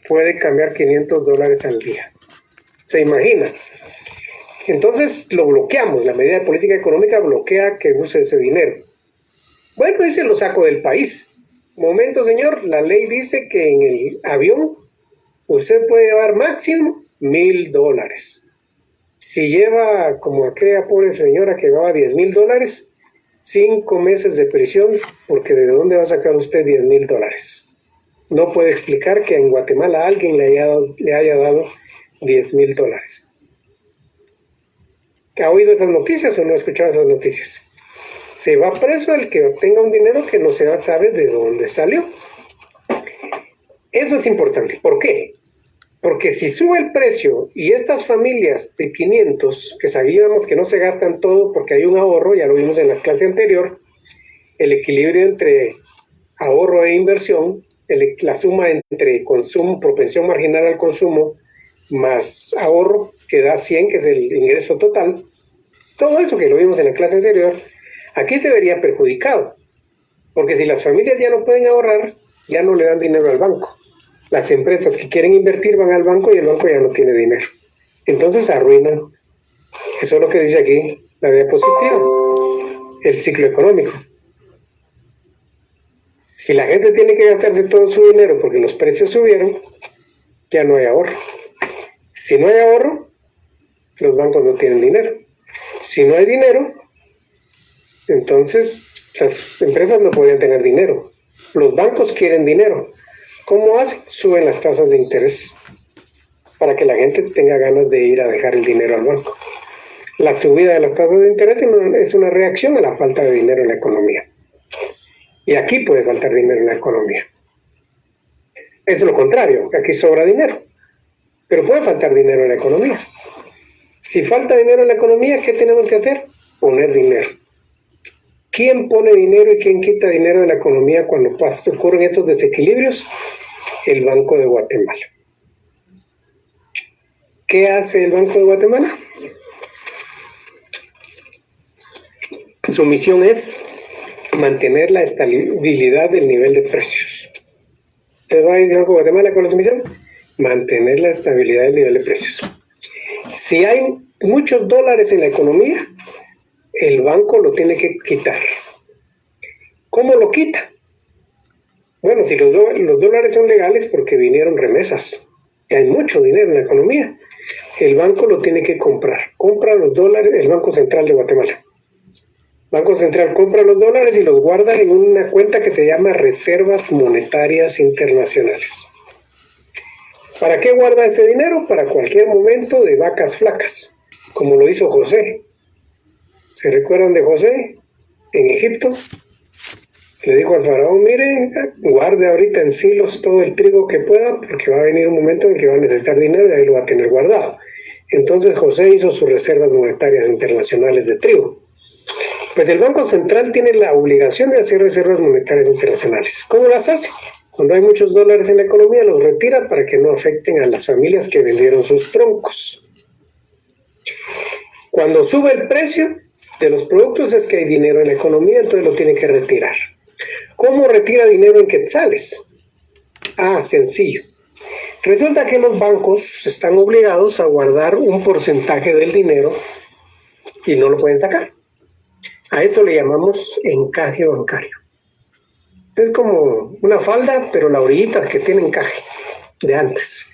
puede cambiar $500 al día. ¿Se imagina? Entonces lo bloqueamos, la medida de política económica bloquea que use ese dinero. Bueno, dice, lo saco del país. Momento, señor, la ley dice que en el avión usted puede llevar máximo $1,000. Si lleva, como aquella pobre señora que llevaba $10,000, 5 meses de prisión, porque ¿de dónde va a sacar usted $10,000? No puede explicar que en Guatemala alguien le haya dado $10,000. ¿Ha oído esas noticias o no ha escuchado esas noticias? Se va preso el que obtenga un dinero que no se sabe de dónde salió. Eso es importante. ¿Por qué? Porque si sube el precio y estas familias de 500, que sabíamos que no se gastan todo porque hay un ahorro, ya lo vimos en la clase anterior, el equilibrio entre ahorro e inversión, la suma entre consumo, propensión marginal al consumo, más ahorro, que da 100, que es el ingreso total, todo eso que lo vimos en la clase anterior, aquí se vería perjudicado, porque si las familias ya no pueden ahorrar, ya no le dan dinero al banco. Las empresas que quieren invertir van al banco y el banco ya no tiene dinero. Entonces se arruinan. Eso es lo que dice aquí la diapositiva, el ciclo económico. Si la gente tiene que gastarse todo su dinero porque los precios subieron, ya no hay ahorro. Si no hay ahorro, los bancos no tienen dinero. Si no hay dinero, entonces las empresas no podrían tener dinero. Los bancos quieren dinero. ¿Cómo hacen? Suben las tasas de interés para que la gente tenga ganas de ir a dejar el dinero al banco. La subida de las tasas de interés es una reacción a la falta de dinero en la economía. Y aquí puede faltar dinero en la economía. Es lo contrario, aquí sobra dinero. Pero puede faltar dinero en la economía. Si falta dinero en la economía, ¿qué tenemos que hacer? Poner dinero. ¿Quién pone dinero y quién quita dinero de la economía cuando ocurren estos desequilibrios? El Banco de Guatemala. ¿Qué hace el Banco de Guatemala? Su misión es mantener la estabilidad del nivel de precios. ¿Usted va a ir al Banco de Guatemala con esa misión? Mantener la estabilidad del nivel de precios. Si hay muchos dólares en la economía, el banco lo tiene que quitar. ¿Cómo lo quita? Bueno, si los dólares son legales porque vinieron remesas, y hay mucho dinero en la economía, el banco lo tiene que comprar. Compra los dólares, el Banco Central de Guatemala. Banco Central compra los dólares y los guarda en una cuenta que se llama Reservas Monetarias Internacionales. ¿Para qué guarda ese dinero? Para cualquier momento de vacas flacas, como lo hizo José. ¿Se recuerdan de José en Egipto? Le dijo al faraón, mire, guarde ahorita en silos todo el trigo que pueda, porque va a venir un momento en que va a necesitar dinero y ahí lo va a tener guardado. Entonces José hizo sus reservas monetarias internacionales de trigo. Pues el Banco Central tiene la obligación de hacer reservas monetarias internacionales. ¿Cómo las hace? Cuando hay muchos dólares en la economía, los retira para que no afecten a las familias que vendieron sus troncos. Cuando sube el precio de los productos es que hay dinero en la economía, entonces lo tiene que retirar. ¿Cómo retira dinero en quetzales? Sencillo. Resulta que los bancos están obligados a guardar un porcentaje del dinero y no lo pueden sacar. A eso le llamamos encaje bancario. Es como una falda, pero la orillita que tiene encaje de antes.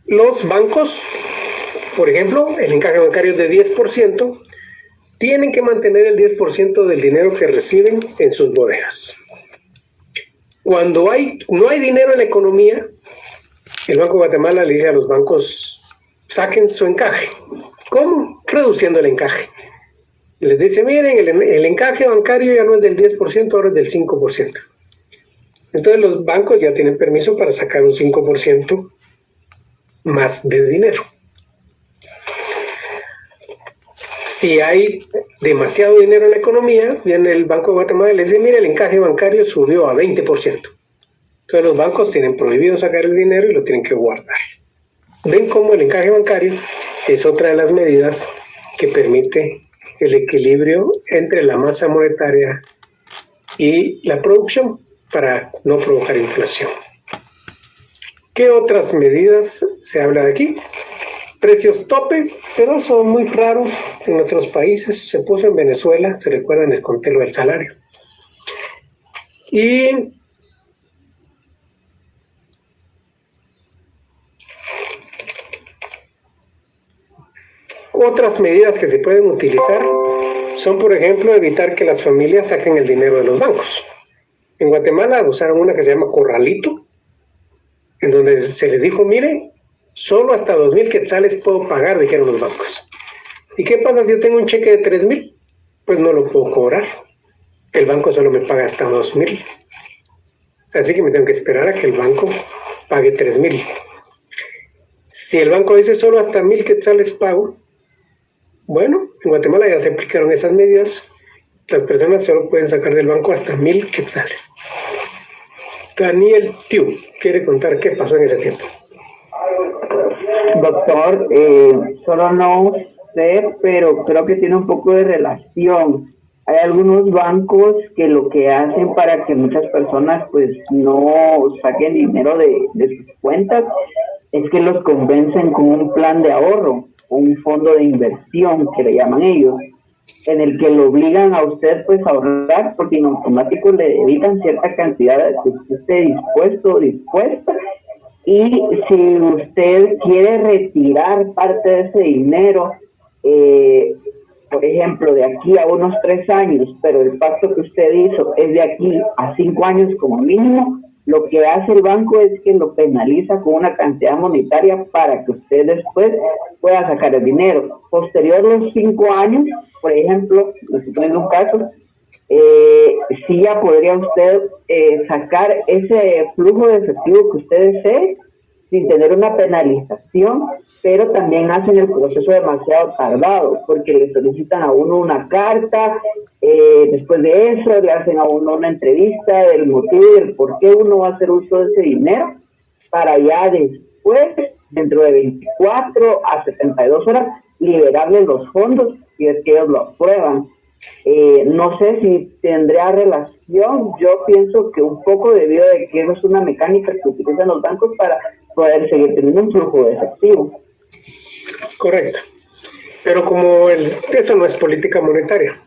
Los bancos, por ejemplo, el encaje bancario es de 10%, tienen que mantener el 10% del dinero que reciben en sus bodegas. Cuando no hay dinero en la economía, el Banco de Guatemala le dice a los bancos, saquen su encaje. ¿Cómo? Reduciendo el encaje. Les dice, miren, el encaje bancario ya no es del 10%, ahora es del 5%. Entonces los bancos ya tienen permiso para sacar un 5% más de dinero. Si hay demasiado dinero en la economía, viene el Banco de Guatemala y le dice, mire, el encaje bancario subió a 20%. Entonces los bancos tienen prohibido sacar el dinero y lo tienen que guardar. Ven cómo el encaje bancario es otra de las medidas que permite el equilibrio entre la masa monetaria y la producción para no provocar inflación. ¿Qué otras medidas se habla de aquí? Precios tope, pero eso es muy raro en nuestros países. Se puso en Venezuela, se recuerdan, les conté lo del salario. Y otras medidas que se pueden utilizar son, por ejemplo, evitar que las familias saquen el dinero de los bancos. En Guatemala usaron una que se llama corralito, en donde se les dijo, mire, solo hasta 2,000 quetzales puedo pagar, dijeron los bancos. ¿Y qué pasa si yo tengo un cheque de 3,000? Pues no lo puedo cobrar. El banco solo me paga hasta 2,000. Así que me tengo que esperar a que el banco pague 3,000. Si el banco dice solo hasta 1,000 quetzales pago, bueno, en Guatemala ya se aplicaron esas medidas. Las personas solo pueden sacar del banco hasta 1,000 quetzales. Daniel Tiu quiere contar qué pasó en ese tiempo. Doctor, solo no sé, pero creo que tiene un poco de relación. Hay algunos bancos que lo que hacen para que muchas personas pues no saquen dinero de sus cuentas es que los convencen con un plan de ahorro, un fondo de inversión que le llaman ellos, en el que lo obligan a usted pues a ahorrar, porque en automático le dedican cierta cantidad de que usted esté dispuesto o dispuesta, y si usted quiere retirar parte de ese dinero, por ejemplo, de aquí a unos 3 años, pero el pacto que usted hizo es de aquí a 5 años como mínimo, lo que hace el banco es que lo penaliza con una cantidad monetaria para que usted después pueda sacar el dinero. Posterior a los 5 años, por ejemplo, estoy poniendo un caso, sí ya podría usted sacar ese flujo de efectivo que usted desee sin tener una penalización, pero también hacen el proceso demasiado tardado, porque le solicitan a uno una carta, después de eso le hacen a uno una entrevista del motivo y del por qué uno va a hacer uso de ese dinero, para ya después, dentro de 24 a 72 horas, liberarle los fondos si es que ellos lo aprueban. No sé si tendría relación, yo pienso que un poco debido de que eso es una mecánica que utilizan los bancos para poder seguir teniendo un flujo de efectivo. Correcto. Pero como eso no es política monetaria.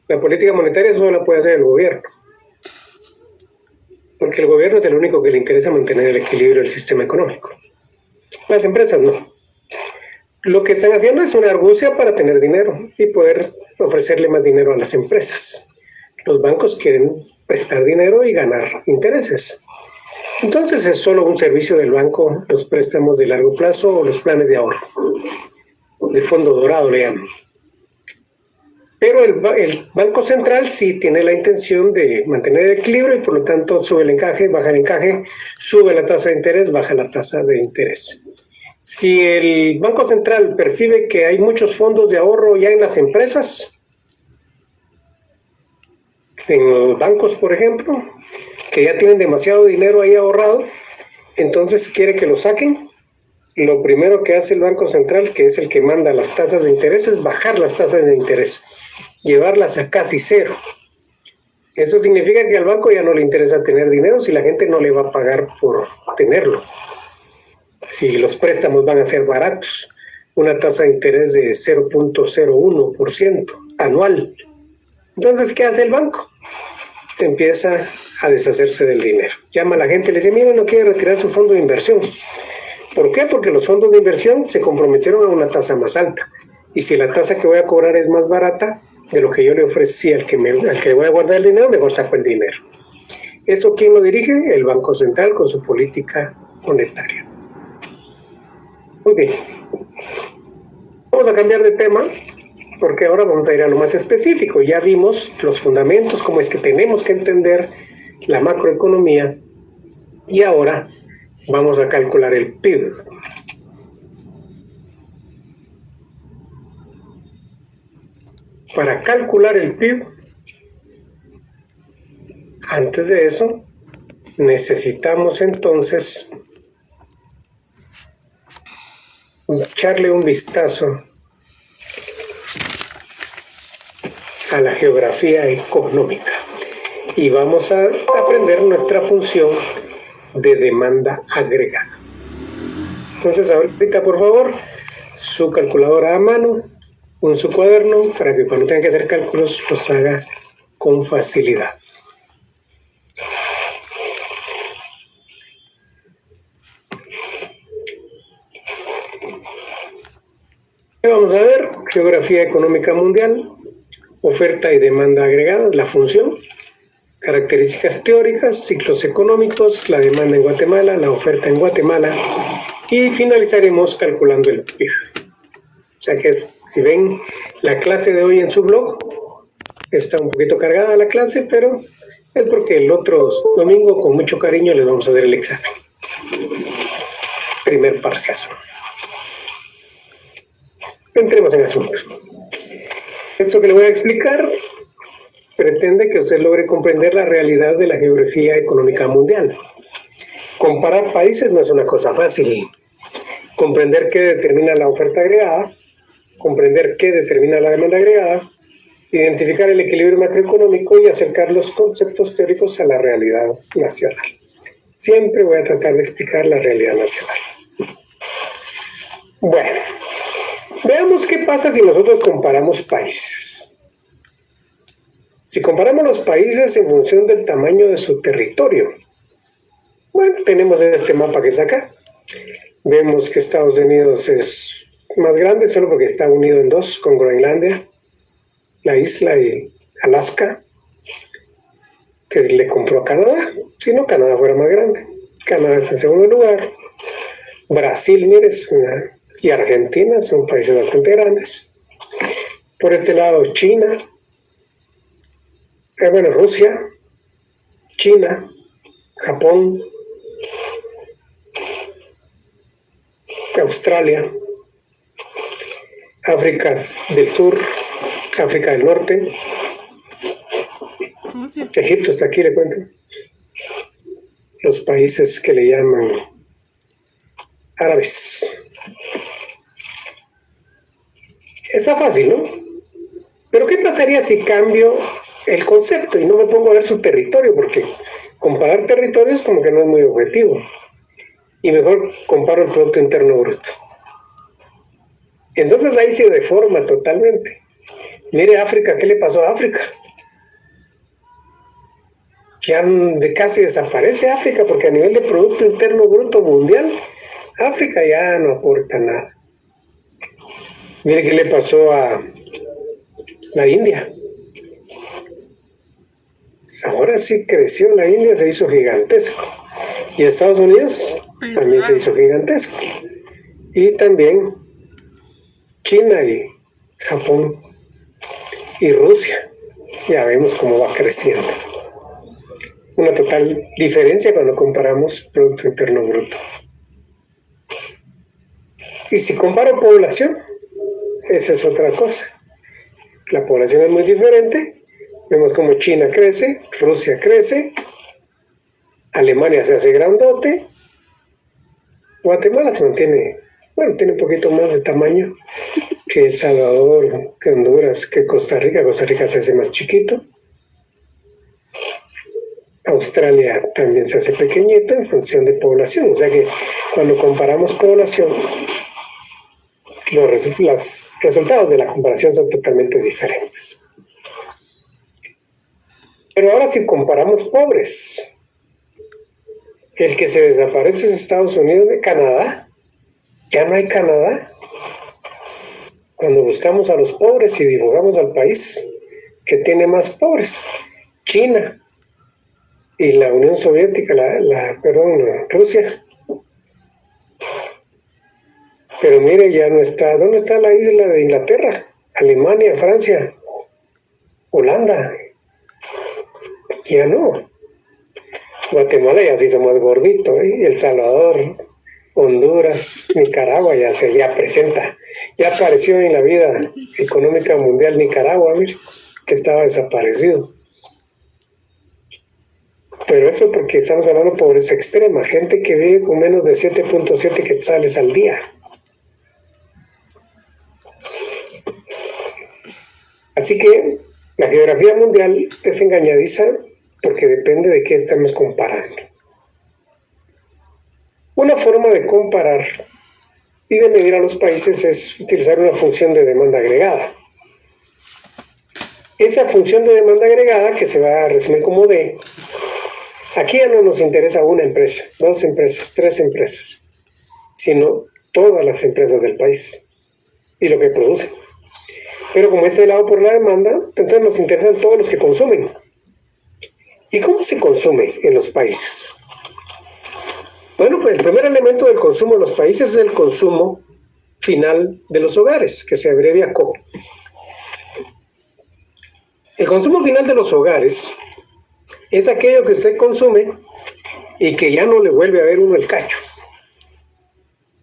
La política monetaria solo la puede hacer el gobierno. Porque el gobierno es el único que le interesa mantener el equilibrio del sistema económico. Las empresas no. Lo que están haciendo es una argucia para tener dinero y poder ofrecerle más dinero a las empresas. Los bancos quieren prestar dinero y ganar intereses. Entonces es solo un servicio del banco, los préstamos de largo plazo o los planes de ahorro. De fondo dorado le llaman. Pero el Banco Central sí tiene la intención de mantener el equilibrio y por lo tanto sube el encaje, baja el encaje, sube la tasa de interés, baja la tasa de interés. Si el Banco Central percibe que hay muchos fondos de ahorro ya en las empresas, en los bancos por ejemplo, que ya tienen demasiado dinero ahí ahorrado, entonces quiere que lo saquen. Lo primero que hace el Banco Central, que es el que manda las tasas de interés, es bajar las tasas de interés, llevarlas a casi cero. Eso significa que al banco ya no le interesa tener dinero si la gente no le va a pagar por tenerlo. Si los préstamos van a ser baratos, una tasa de interés de 0.01% anual. Entonces, ¿qué hace el banco? Empieza a deshacerse del dinero. Llama a la gente y le dice, mire, no quiere retirar su fondo de inversión. ¿Por qué? Porque los fondos de inversión se comprometieron a una tasa más alta. Y si la tasa que voy a cobrar es más barata de lo que yo le ofrecí al que voy a guardar el dinero, mejor saco el dinero. ¿Eso quién lo dirige? El Banco Central con su política monetaria. Muy bien. Vamos a cambiar de tema porque ahora vamos a ir a lo más específico. Ya vimos los fundamentos, cómo es que tenemos que entender la macroeconomía y ahora vamos a calcular el PIB. Para calcular el PIB, antes de eso, necesitamos entonces echarle un vistazo a la geografía económica y vamos a aprender nuestra función de demanda agregada. Entonces ahorita por favor, su calculadora a mano, su cuaderno, para que cuando tenga que hacer cálculos los haga con facilidad. Vamos a ver, geografía económica mundial, oferta y demanda agregada, la función, características teóricas, ciclos económicos, la demanda en Guatemala, la oferta en Guatemala, y finalizaremos calculando el PIB. O sea que si ven la clase de hoy en su blog, está un poquito cargada la clase, pero es porque el otro domingo con mucho cariño les vamos a hacer el examen. Primer parcial. Entremos en asuntos. Esto que le voy a explicar pretende que usted logre comprender la realidad de la geografía económica mundial. Comparar países no es una cosa fácil. Comprender qué determina la oferta agregada, comprender qué determina la demanda agregada, identificar el equilibrio macroeconómico y acercar los conceptos teóricos a la realidad nacional. Siempre voy a tratar de explicar la realidad nacional. Bueno, veamos qué pasa si nosotros comparamos países. Si comparamos los países en función del tamaño de su territorio, bueno, tenemos este mapa que está acá. Vemos que Estados Unidos es más grande solo porque está unido en dos con Groenlandia, la isla y Alaska, que le compró a Canadá. Si no, Canadá fuera más grande. Canadá está en segundo lugar. Brasil, mire, y Argentina son países bastante grandes. Por este lado, China, Rusia, China, Japón, Australia, África del Sur, África del Norte, Egipto está aquí, le cuento. Los países que le llaman árabes. Está fácil, ¿no? Pero ¿qué pasaría si cambio el concepto y no me pongo a ver su territorio? Porque comparar territorios como que no es muy objetivo. Y mejor comparo el Producto Interno Bruto. Entonces ahí se deforma totalmente. Mire África, ¿qué le pasó a África? Ya casi desaparece África, porque a nivel de Producto Interno Bruto mundial, África ya no aporta nada. Mire qué le pasó a la India. Ahora sí creció la India, se hizo gigantesco. Y Estados Unidos también se hizo gigantesco. Y también China y Japón y Rusia. Ya vemos cómo va creciendo. Una total diferencia cuando comparamos Producto Interno Bruto. Y si comparo población, esa es otra cosa. La población es muy diferente. Vemos como China crece, Rusia crece, Alemania se hace grandote, Guatemala se mantiene, tiene un poquito más de tamaño que El Salvador, que Honduras, que Costa Rica. Costa Rica se hace más chiquito. Australia también se hace pequeñito en función de población. O sea que cuando comparamos población, los resultados de la comparación son totalmente diferentes. Pero ahora si comparamos pobres, el que se desaparece es Estados Unidos, de Canadá. Ya no hay Canadá. Cuando buscamos a los pobres y dibujamos al país que tiene más pobres, China y la Unión Soviética, Rusia. Pero mire, ya no está. ¿Dónde está la isla de Inglaterra? Alemania, Francia, Holanda. Ya no. Guatemala ya se hizo más gordito, ¿eh? El Salvador, Honduras, Nicaragua ya presenta. Ya apareció en la vida económica mundial Nicaragua, mire, que estaba desaparecido. Pero eso porque estamos hablando de pobreza extrema, gente que vive con menos de 7.7 quetzales al día. Así que la geografía mundial es engañadiza porque depende de qué estamos comparando. Una forma de comparar y de medir a los países es utilizar una función de demanda agregada. Esa función de demanda agregada, que se va a resumir como D, aquí ya no nos interesa una empresa, 2 empresas, 3 empresas, sino todas las empresas del país y lo que producen. Pero como es helado por la demanda, entonces nos interesan todos los que consumen. ¿Y cómo se consume en los países? Bueno, pues el primer elemento del consumo en los países es el consumo final de los hogares, que se abrevia CO. El consumo final de los hogares es aquello que usted consume y que ya no le vuelve a ver uno el cacho.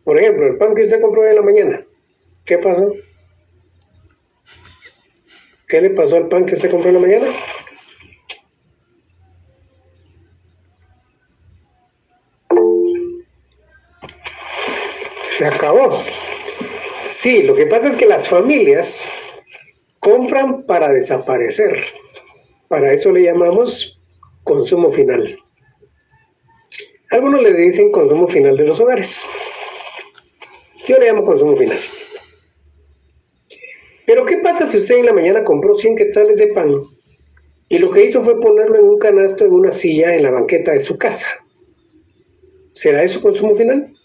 Por ejemplo, el pan que usted compró en la mañana, ¿qué pasó? ¿Qué le pasó al pan que usted compró en la mañana? Se acabó. Sí, lo que pasa es que las familias compran para desaparecer. Para eso le llamamos consumo final. Algunos le dicen consumo final de los hogares. Yo le llamo consumo final. Pero ¿qué pasa si usted en la mañana compró 100 quetzales de pan y lo que hizo fue ponerlo en un canasto, en una silla, en la banqueta de su casa? ¿Será eso consumo final?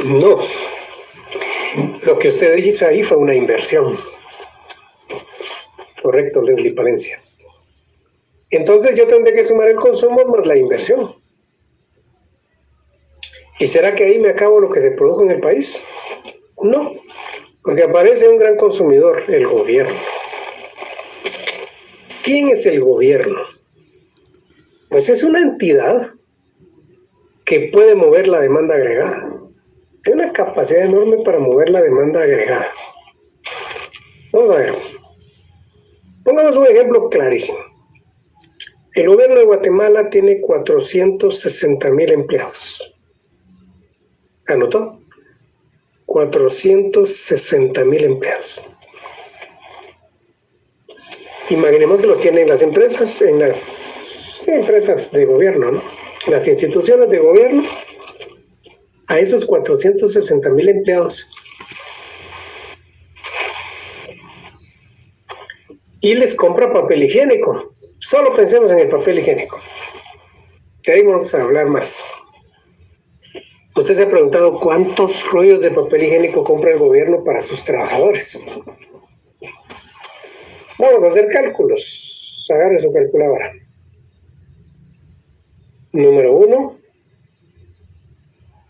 No. Lo que usted hizo ahí fue una inversión. Correcto, Leslie Palencia. Entonces yo tendré que sumar el consumo más la inversión. ¿Y será que ahí me acabo lo que se produjo en el país? No, porque aparece un gran consumidor, el gobierno. ¿Quién es el gobierno? Pues es una entidad que puede mover la demanda agregada. Tiene una capacidad enorme para mover la demanda agregada. Vamos a ver. Pongamos un ejemplo clarísimo. El gobierno de Guatemala tiene 460,000 empleados. ¿Anotó? 460,000 empleados. Imaginemos que los tienen las empresas, en las empresas de gobierno, ¿no? Las instituciones de gobierno, a esos 460,000 empleados. Y les compra papel higiénico. Solo pensemos en el papel higiénico. De ahí vamos a hablar más. Usted se ha preguntado cuántos rollos de papel higiénico compra el gobierno para sus trabajadores. Vamos a hacer cálculos. Agarre su calculadora. Número 1.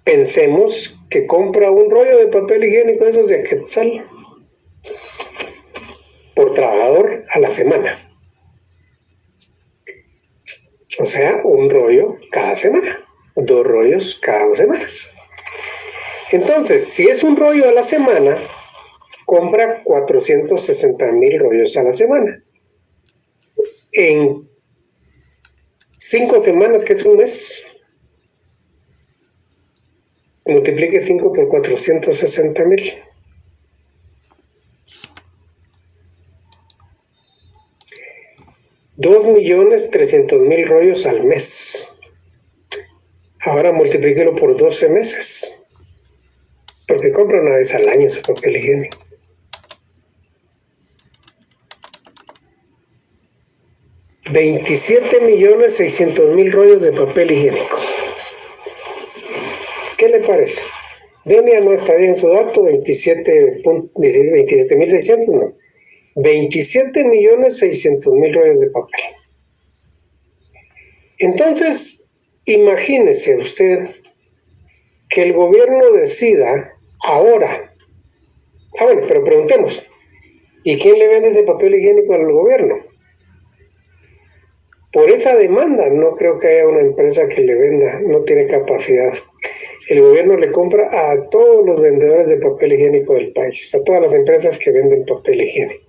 Pensemos que compra un rollo de papel higiénico de esos de quetzal por trabajador a la semana. O sea, un rollo cada semana. 2 rollos cada 2 semanas. Entonces, si es un rollo a la semana, compra 460,000 rollos a la semana. En 5 semanas, que es un mes, multiplique 5 por 460,000. 2,300,000 rollos al mes. Ahora multiplíquelo por 12 meses. Porque compra una vez al año su papel higiénico. 27,600,000 rollos de papel higiénico. ¿Qué le parece? Denia no está bien su dato, 27,600, no. 27,600,000 rollos de papel. Entonces, imagínese usted que el gobierno decida ahora. Bueno, pero preguntemos, ¿y quién le vende ese papel higiénico al gobierno? Por esa demanda no creo que haya una empresa que le venda, no tiene capacidad. El gobierno le compra a todos los vendedores de papel higiénico del país, a todas las empresas que venden papel higiénico.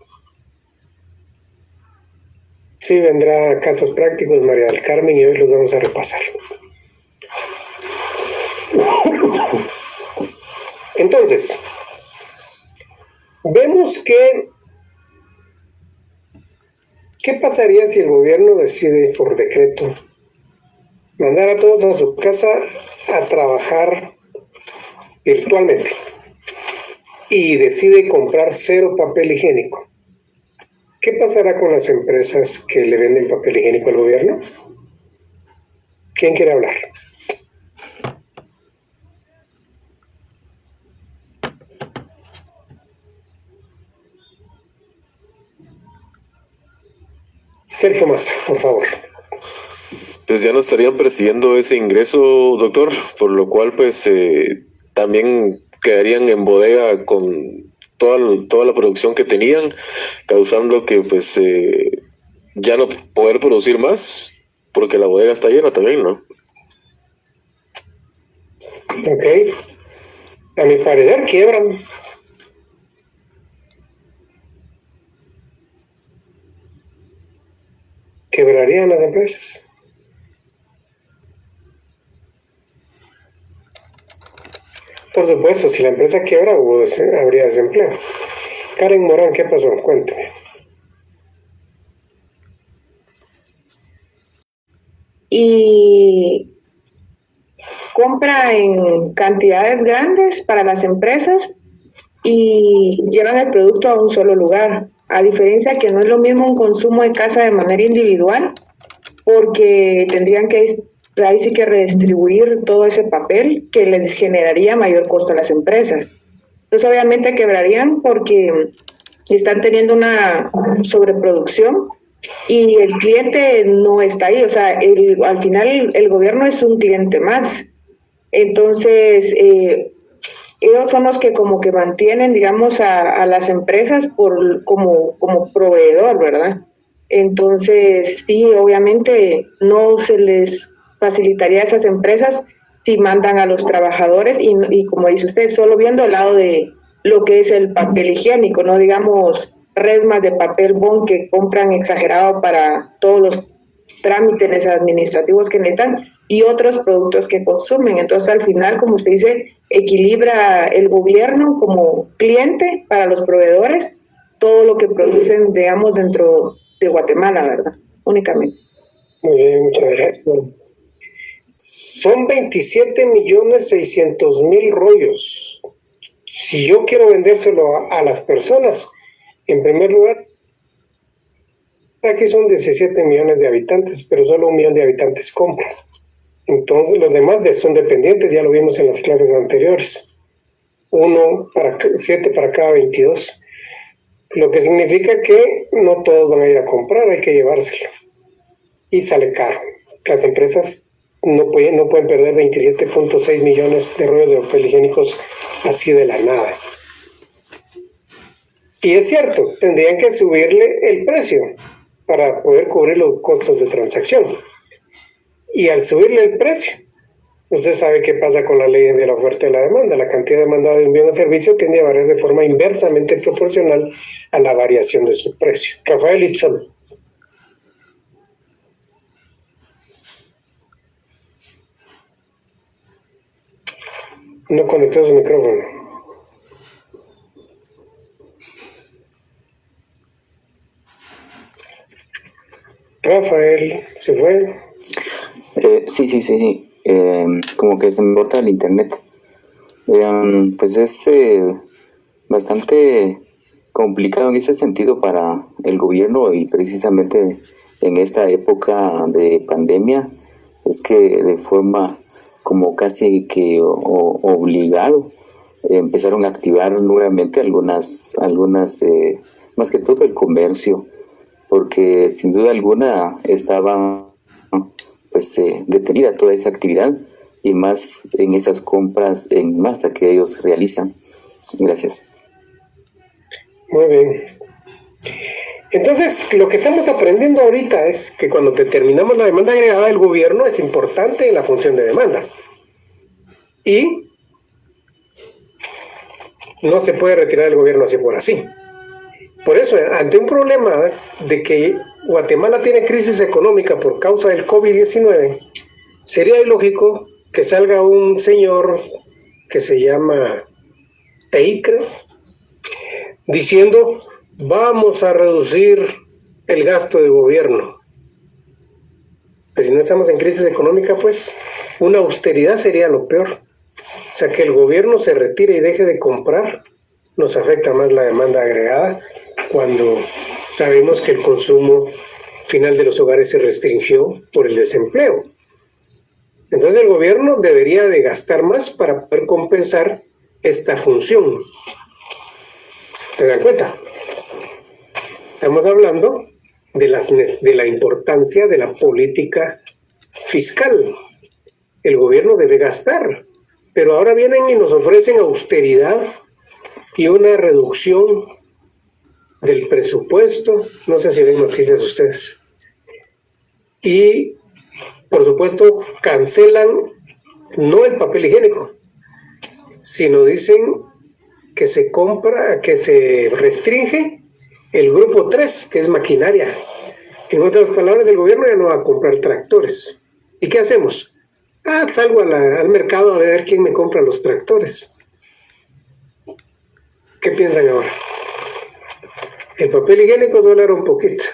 Sí, vendrá casos prácticos, María del Carmen, y hoy los vamos a repasar. Entonces, vemos que ¿Qué pasaría si el gobierno decide por decreto mandar a todos a su casa a trabajar virtualmente y decide comprar 0 papel higiénico? ¿Qué pasará con las empresas que le venden papel higiénico al gobierno? ¿Quién quiere hablar? Sergio Massa, por favor. Pues ya no estarían percibiendo ese ingreso, doctor, por lo cual pues también quedarían en bodega con toda la producción que tenían, causando que pues ya no poder producir más, porque la bodega está llena también, ¿no? Ok. A mi parecer quiebran. Quebrarían las empresas. Por supuesto, si la empresa quiebra, habría desempleo. Karen Morán, ¿qué pasó? Cuénteme. Y compra en cantidades grandes para las empresas y llevan el producto a un solo lugar, a diferencia que no es lo mismo un consumo de casa de manera individual, porque tendrían que ahí sí que redistribuir todo ese papel que les generaría mayor costo a las empresas. Entonces obviamente quebrarían porque están teniendo una sobreproducción y el cliente no está ahí, o sea, al final el gobierno es un cliente más. Entonces, ellos son los que como que mantienen, digamos, a las empresas como proveedor, ¿verdad? Entonces, sí, obviamente no se les facilitaría a esas empresas si mandan a los trabajadores y como dice usted, solo viendo el lado de lo que es el papel higiénico, no digamos resmas de papel bond que compran exagerado para todos los trámites administrativos que necesitan y otros productos que consumen. Entonces, al final, como usted dice, equilibra el gobierno como cliente para los proveedores todo lo que producen, digamos, dentro de Guatemala, ¿verdad? Únicamente. Muy bien, muchas gracias. Son 27.600.000 rollos. Si yo quiero vendérselo a las personas, en primer lugar, aquí son 17 millones de habitantes, pero solo 1 millón de habitantes compran. Entonces los demás son dependientes, ya lo vimos en las clases anteriores. 7 para cada 22. Lo que significa que no todos van a ir a comprar, hay que llevárselo. Y sale caro. Las empresas no pueden perder 27.6 millones de rollos de papel higiénicos así de la nada. Y es cierto, tendrían que subirle el precio para poder cubrir los costos de transacción. Y al subirle el precio, usted sabe qué pasa con la ley de la oferta y la demanda. La cantidad demandada de un bien o servicio tiende a variar de forma inversamente proporcional a la variación de su precio. Rafael Itzol. No conectó su micrófono. Rafael, ¿se fue? Sí. Como que se me corta el internet. Pues es bastante complicado en ese sentido para el gobierno y precisamente en esta época de pandemia es que de forma como casi que obligado empezaron a activar nuevamente algunas más que todo el comercio, porque sin duda alguna estaba pues detenida toda esa actividad y más en esas compras en masa que ellos realizan. Gracias. Muy bien. Entonces, lo que estamos aprendiendo ahorita es que cuando determinamos la demanda agregada del gobierno es importante en la función de demanda. Y no se puede retirar el gobierno así por así. Por eso, ante un problema de que Guatemala tiene crisis económica por causa del COVID-19, sería ilógico que salga un señor que se llama Teicre diciendo vamos a reducir el gasto de gobierno. Pero si no estamos en crisis económica, pues una austeridad sería lo peor. O sea, que el gobierno se retire y deje de comprar nos afecta más la demanda agregada cuando sabemos que el consumo final de los hogares se restringió por el desempleo. Entonces el gobierno debería de gastar más para poder compensar esta función. ¿Se dan cuenta? Estamos hablando de la importancia de la política fiscal. El gobierno debe gastar, pero ahora vienen y nos ofrecen austeridad y una reducción del presupuesto. No sé si ven noticias ustedes. Y, por supuesto, cancelan no el papel higiénico, sino dicen que se compra, que se restringe el grupo 3, que es maquinaria. En otras palabras, el gobierno ya no va a comprar tractores. ¿Y qué hacemos? Salgo al mercado a ver quién me compra los tractores. ¿Qué piensan ahora? El papel higiénico dólar un poquito,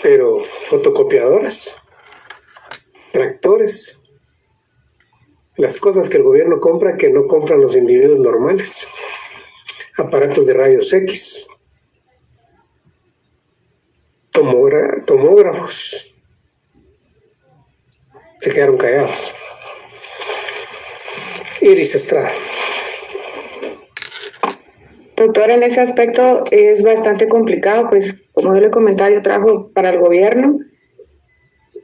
pero fotocopiadoras, tractores, las cosas que el gobierno compra que no compran los individuos normales, aparatos de rayos X, tomógrafos, se quedaron callados. Iris Estrada. Doctor, en ese aspecto es bastante complicado, pues como yo le comentaba, yo trabajo para el gobierno,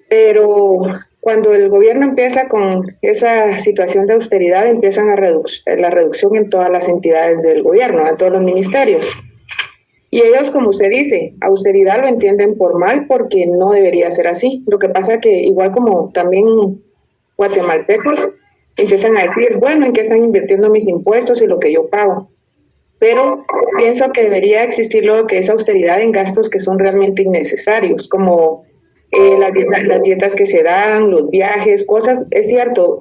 pero cuando el gobierno empieza con esa situación de austeridad, empiezan la reducción en todas las entidades del gobierno, en todos los ministerios. Y ellos, como usted dice, austeridad lo entienden por mal porque no debería ser así. Lo que pasa que igual como también guatemaltecos empiezan a decir, bueno, ¿en qué están invirtiendo mis impuestos y lo que yo pago? Pero pienso que debería existir lo que es austeridad en gastos que son realmente innecesarios, como las dietas que se dan, los viajes, cosas, es cierto,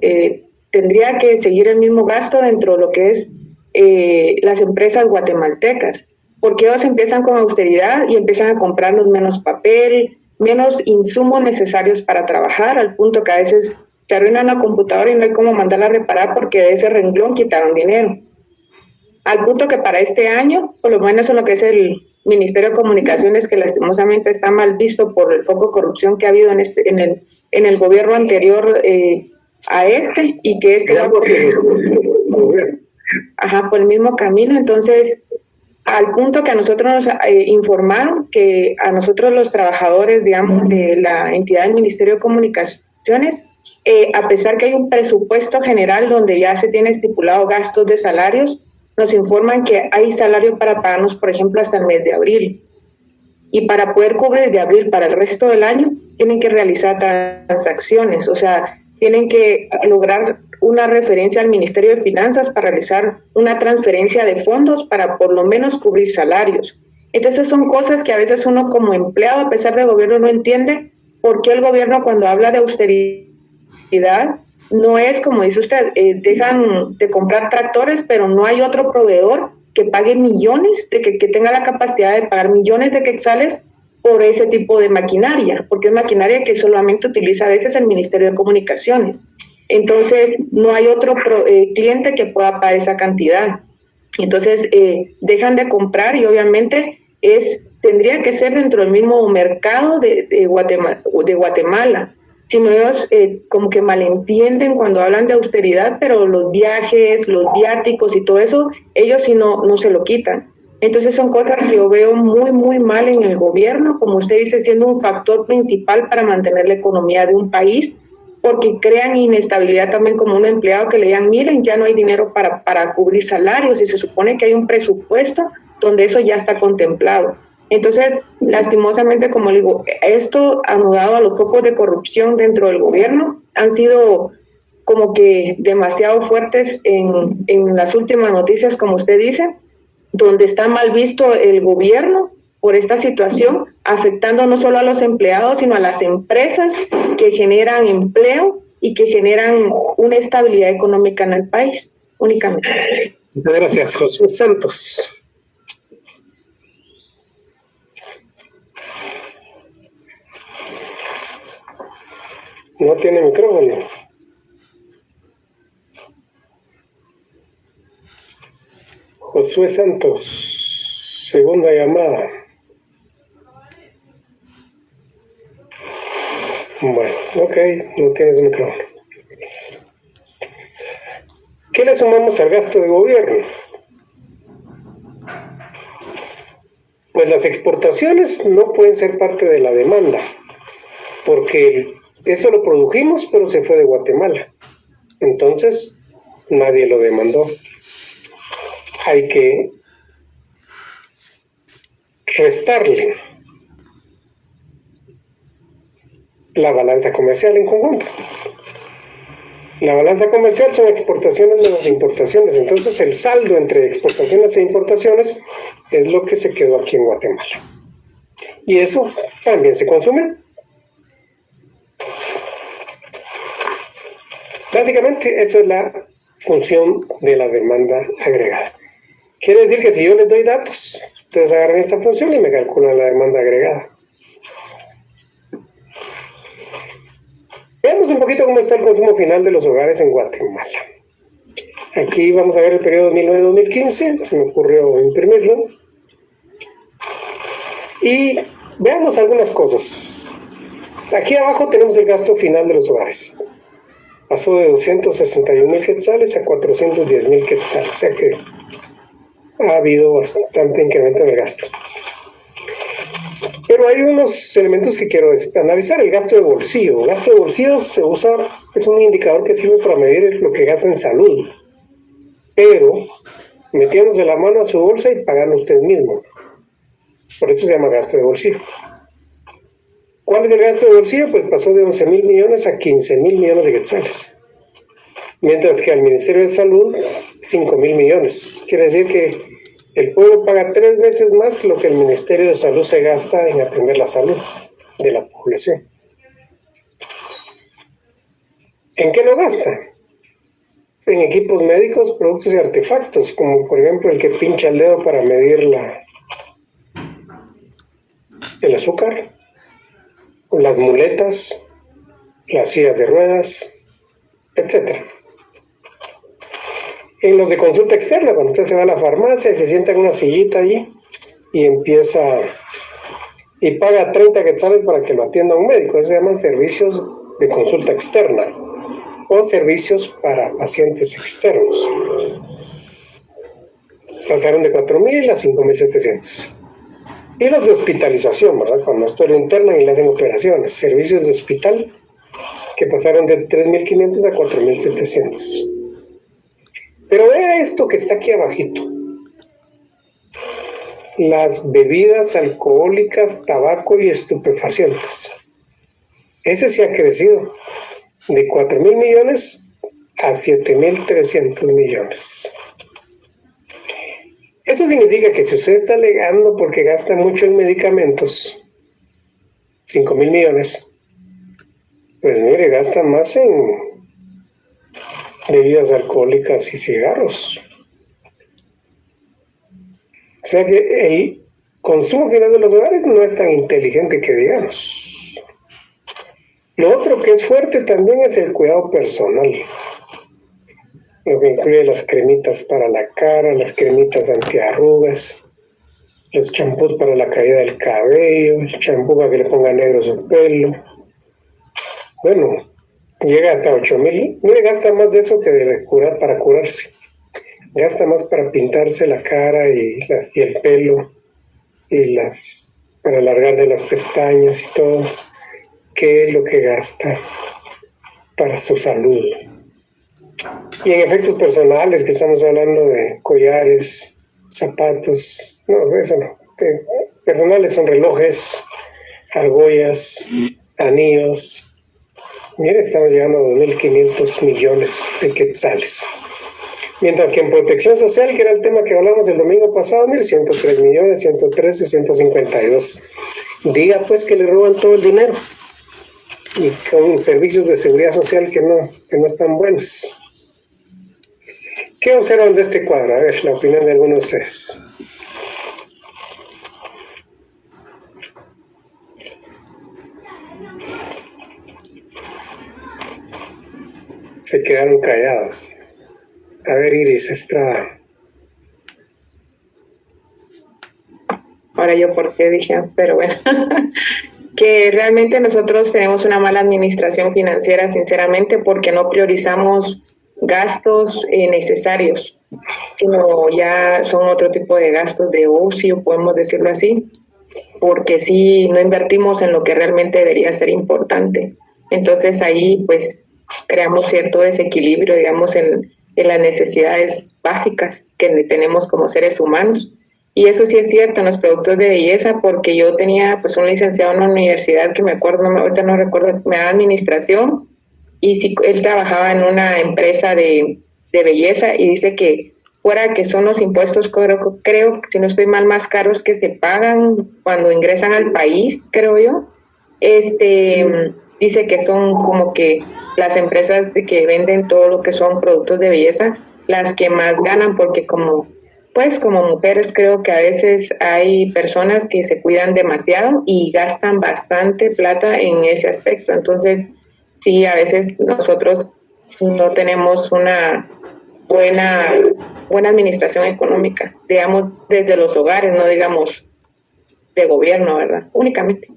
tendría que seguir el mismo gasto dentro de lo que es las empresas guatemaltecas, porque ellos empiezan con austeridad y empiezan a comprarnos menos papel, menos insumos necesarios para trabajar, al punto que a veces se arruina la computadora y no hay cómo mandarla a reparar porque de ese renglón quitaron dinero. Al punto que para este año, por lo menos en lo que es el Ministerio de Comunicaciones, que lastimosamente está mal visto por el foco de corrupción que ha habido en el gobierno anterior a este, y que este va por el mismo camino. Entonces, al punto que a nosotros nos informaron que a nosotros los trabajadores, digamos, de la entidad del Ministerio de Comunicaciones, a pesar que hay un presupuesto general donde ya se tiene estipulado gastos de salarios, nos informan que hay salario para pagarnos, por ejemplo, hasta el mes de abril. Y para poder cubrir de abril para el resto del año, tienen que realizar transacciones, o sea, tienen que lograr una referencia al Ministerio de Finanzas para realizar una transferencia de fondos para por lo menos cubrir salarios. Entonces son cosas que a veces uno como empleado, a pesar del gobierno, no entiende por qué el gobierno cuando habla de austeridad, no es como dice usted, dejan de comprar tractores, pero no hay otro proveedor que pague millones, que tenga la capacidad de pagar millones de quetzales por ese tipo de maquinaria, porque es maquinaria que solamente utiliza a veces el Ministerio de Comunicaciones. Entonces, no hay otro cliente que pueda pagar esa cantidad. Entonces, dejan de comprar y obviamente tendría que ser dentro del mismo mercado de Guatemala. Si no, ellos como que malentienden cuando hablan de austeridad, pero los viajes, los viáticos y todo eso, ellos sí no se lo quitan. Entonces son cosas que yo veo muy, muy mal en el gobierno, como usted dice, siendo un factor principal para mantener la economía de un país, porque crean inestabilidad también como un empleado que le digan, miren, ya no hay dinero para cubrir salarios y se supone que hay un presupuesto donde eso ya está contemplado. Entonces, lastimosamente, como le digo, esto anudado a los focos de corrupción dentro del gobierno han sido como que demasiado fuertes en las últimas noticias, como usted dice, donde está mal visto el gobierno por esta situación, afectando no solo a los empleados, sino a las empresas que generan empleo y que generan una estabilidad económica en el país, únicamente. Muchas gracias, José Santos. No tiene micrófono. Josué Santos, segunda llamada. Bueno, ok, no tienes micrófono. ¿Qué le sumamos al gasto de gobierno? Pues las exportaciones no pueden ser parte de la demanda, porque eso lo produjimos, pero se fue de Guatemala. Entonces, nadie lo demandó. Hay que restarle la balanza comercial en conjunto. La balanza comercial son exportaciones menos importaciones. Entonces, el saldo entre exportaciones e importaciones es lo que se quedó aquí en Guatemala. Y eso también se consume. Básicamente, esa es la función de la demanda agregada. Quiere decir que si yo les doy datos, ustedes agarran esta función y me calculan la demanda agregada. Veamos un poquito cómo está el consumo final de los hogares en Guatemala. Aquí vamos a ver el periodo 2009-2015, se me ocurrió imprimirlo. Y veamos algunas cosas. Aquí abajo tenemos el gasto final de los hogares. Pasó de 261,000 quetzales a 410,000 quetzales, o sea que ha habido bastante incremento en el gasto. Pero hay unos elementos que quiero analizar. El gasto de bolsillo. El gasto de bolsillo se usa, es un indicador que sirve para medir lo que gasta en salud. Pero metiéndose la mano a su bolsa y pagando usted mismo. Por eso se llama gasto de bolsillo. ¿Cuál es el gasto de bolsillo? Pues pasó de 11,000 millones a 15,000 millones de quetzales. Mientras que al Ministerio de Salud, 5,000 millones. Quiere decir que el pueblo paga 3 veces más lo que el Ministerio de Salud se gasta en atender la salud de la población. ¿En qué lo gasta? En equipos médicos, productos y artefactos, como por ejemplo el que pincha el dedo para medir el azúcar, las muletas, las sillas de ruedas, etc. En los de consulta externa, cuando usted se va a la farmacia y se sienta en una sillita allí y empieza y paga 30 quetzales para que lo atienda un médico. Eso se llaman servicios de consulta externa o servicios para pacientes externos. Pasaron de 4,000 a 5,700. Y los de hospitalización, ¿verdad? Cuando esto lo internan y le hacen operaciones. Servicios de hospital que pasaron de 3,500 a 4,700. Pero vea esto que está aquí abajito. Las bebidas alcohólicas, tabaco y estupefacientes. Ese sí ha crecido de 4,000 millones a 7,300 millones. Eso significa que si usted está alegando porque gasta mucho en medicamentos, 5,000 millones, pues mire, gasta más en bebidas alcohólicas y cigarros. O sea que el consumo final de los hogares no es tan inteligente que digamos. Lo otro que es fuerte también es el cuidado personal, lo que incluye las cremitas para la cara, las cremitas antiarrugas, los champús para la caída del cabello, el champú para que le ponga negro su pelo. Bueno, llega hasta 8,000. Mire, gasta más de eso que de curar para curarse. Gasta más para pintarse la cara y el pelo y para alargarse las pestañas y todo, que lo que gasta para su salud. Y en efectos personales, que estamos hablando de collares, zapatos, no, eso no. Personales son relojes, argollas, anillos. Mire, estamos llegando a 2,500 millones de quetzales. Mientras que en protección social, que era el tema que hablamos el domingo pasado, mire, 103 millones, 113, 152. Diga pues que le roban todo el dinero. Y con servicios de seguridad social que no están buenos. ¿Qué observan de este cuadro? A ver, la opinión de algunos de ustedes. Se quedaron callados. A ver, Iris Estrada. Ahora yo por qué dije, pero bueno, que realmente nosotros tenemos una mala administración financiera, sinceramente, porque no priorizamos gastos necesarios, sino ya son otro tipo de gastos de ocio, podemos decirlo así, porque sí no invertimos en lo que realmente debería ser importante. Entonces ahí pues creamos cierto desequilibrio, digamos, en las necesidades básicas que tenemos como seres humanos. Y eso sí es cierto en los productos de belleza, porque yo tenía pues un licenciado en la universidad que me acuerdo, ahorita no recuerdo, me da administración, y sí, él trabajaba en una empresa de belleza, y dice que fuera que son los impuestos, creo, si no estoy mal, más caros que se pagan cuando ingresan al país, creo yo, dice que son como que las empresas que venden todo lo que son productos de belleza, las que más ganan, porque como mujeres creo que a veces hay personas que se cuidan demasiado y gastan bastante plata en ese aspecto. Entonces, sí, a veces nosotros no tenemos una buena administración económica, digamos, desde los hogares, no digamos de gobierno, ¿verdad? Únicamente.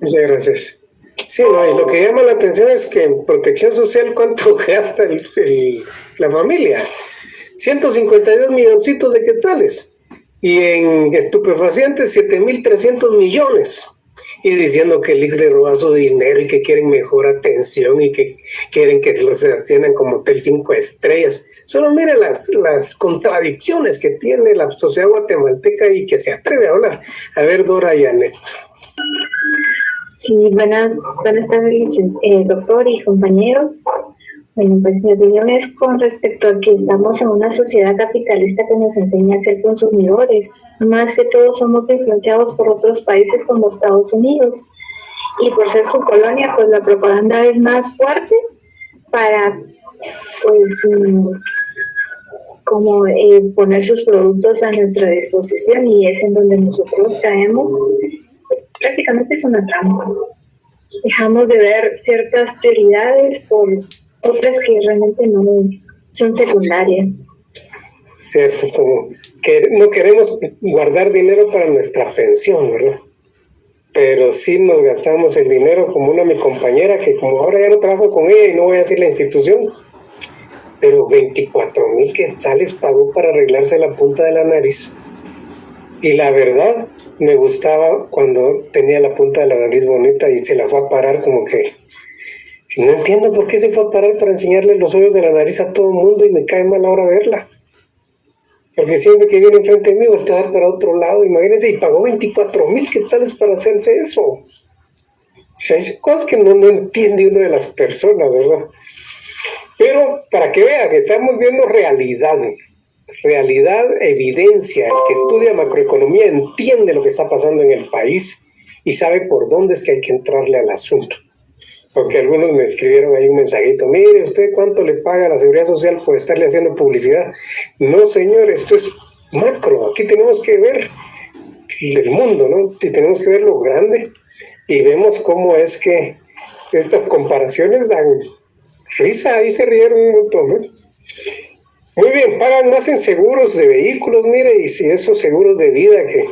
Muchas gracias. Sí, no, y lo que llama la atención es que en protección social, ¿cuánto gasta la familia? 152 milloncitos de quetzales, y en estupefacientes 7.300 millones, y diciendo que el IX le roba su dinero y que quieren mejor atención y que quieren que los atiendan como hotel 5 estrellas. Solo mire las contradicciones que tiene la sociedad guatemalteca y que se atreve a hablar. A ver, Dora y Anet. Sí, buenas tardes, doctor y compañeros. Bueno, pues mi opinión es con respecto a que estamos en una sociedad capitalista que nos enseña a ser consumidores. Más que todo somos influenciados por otros países como Estados Unidos. Y por ser su colonia, pues la propaganda es más fuerte para, pues, poner sus productos a nuestra disposición, y es en donde nosotros caemos. Pues prácticamente es una trampa. Dejamos de ver ciertas prioridades por otras que realmente no son secundarias. Cierto, como que no queremos guardar dinero para nuestra pensión, ¿verdad? Pero sí nos gastamos el dinero, como mi compañera, que como ahora ya no trabajo con ella y no voy a decir la institución, pero 24,000 quetzales pagó para arreglarse la punta de la nariz. Y la verdad, me gustaba cuando tenía la punta de la nariz bonita y se la fue a parar como que... No entiendo por qué se fue a parar para enseñarle los hoyos de la nariz a todo el mundo, y me cae mal ahora verla. Porque siempre que viene enfrente de mí voltear para otro lado, imagínense, y pagó 24,000 quetzales para hacerse eso. O sea, hay cosas que no entiende uno de las personas, ¿verdad? Pero para que vean, estamos viendo realidad, evidencia. El que estudia macroeconomía entiende lo que está pasando en el país y sabe por dónde es que hay que entrarle al asunto. Porque algunos me escribieron ahí un mensajito: mire, ¿usted cuánto le paga a la Seguridad Social por estarle haciendo publicidad? No, señor, esto es macro. Aquí tenemos que ver el mundo, ¿no? Y tenemos que ver lo grande, y vemos cómo es que estas comparaciones dan risa. Ahí se rieron un montón, ¿no? Muy bien, pagan más en seguros de vehículos, mire, y si esos seguros de vida, que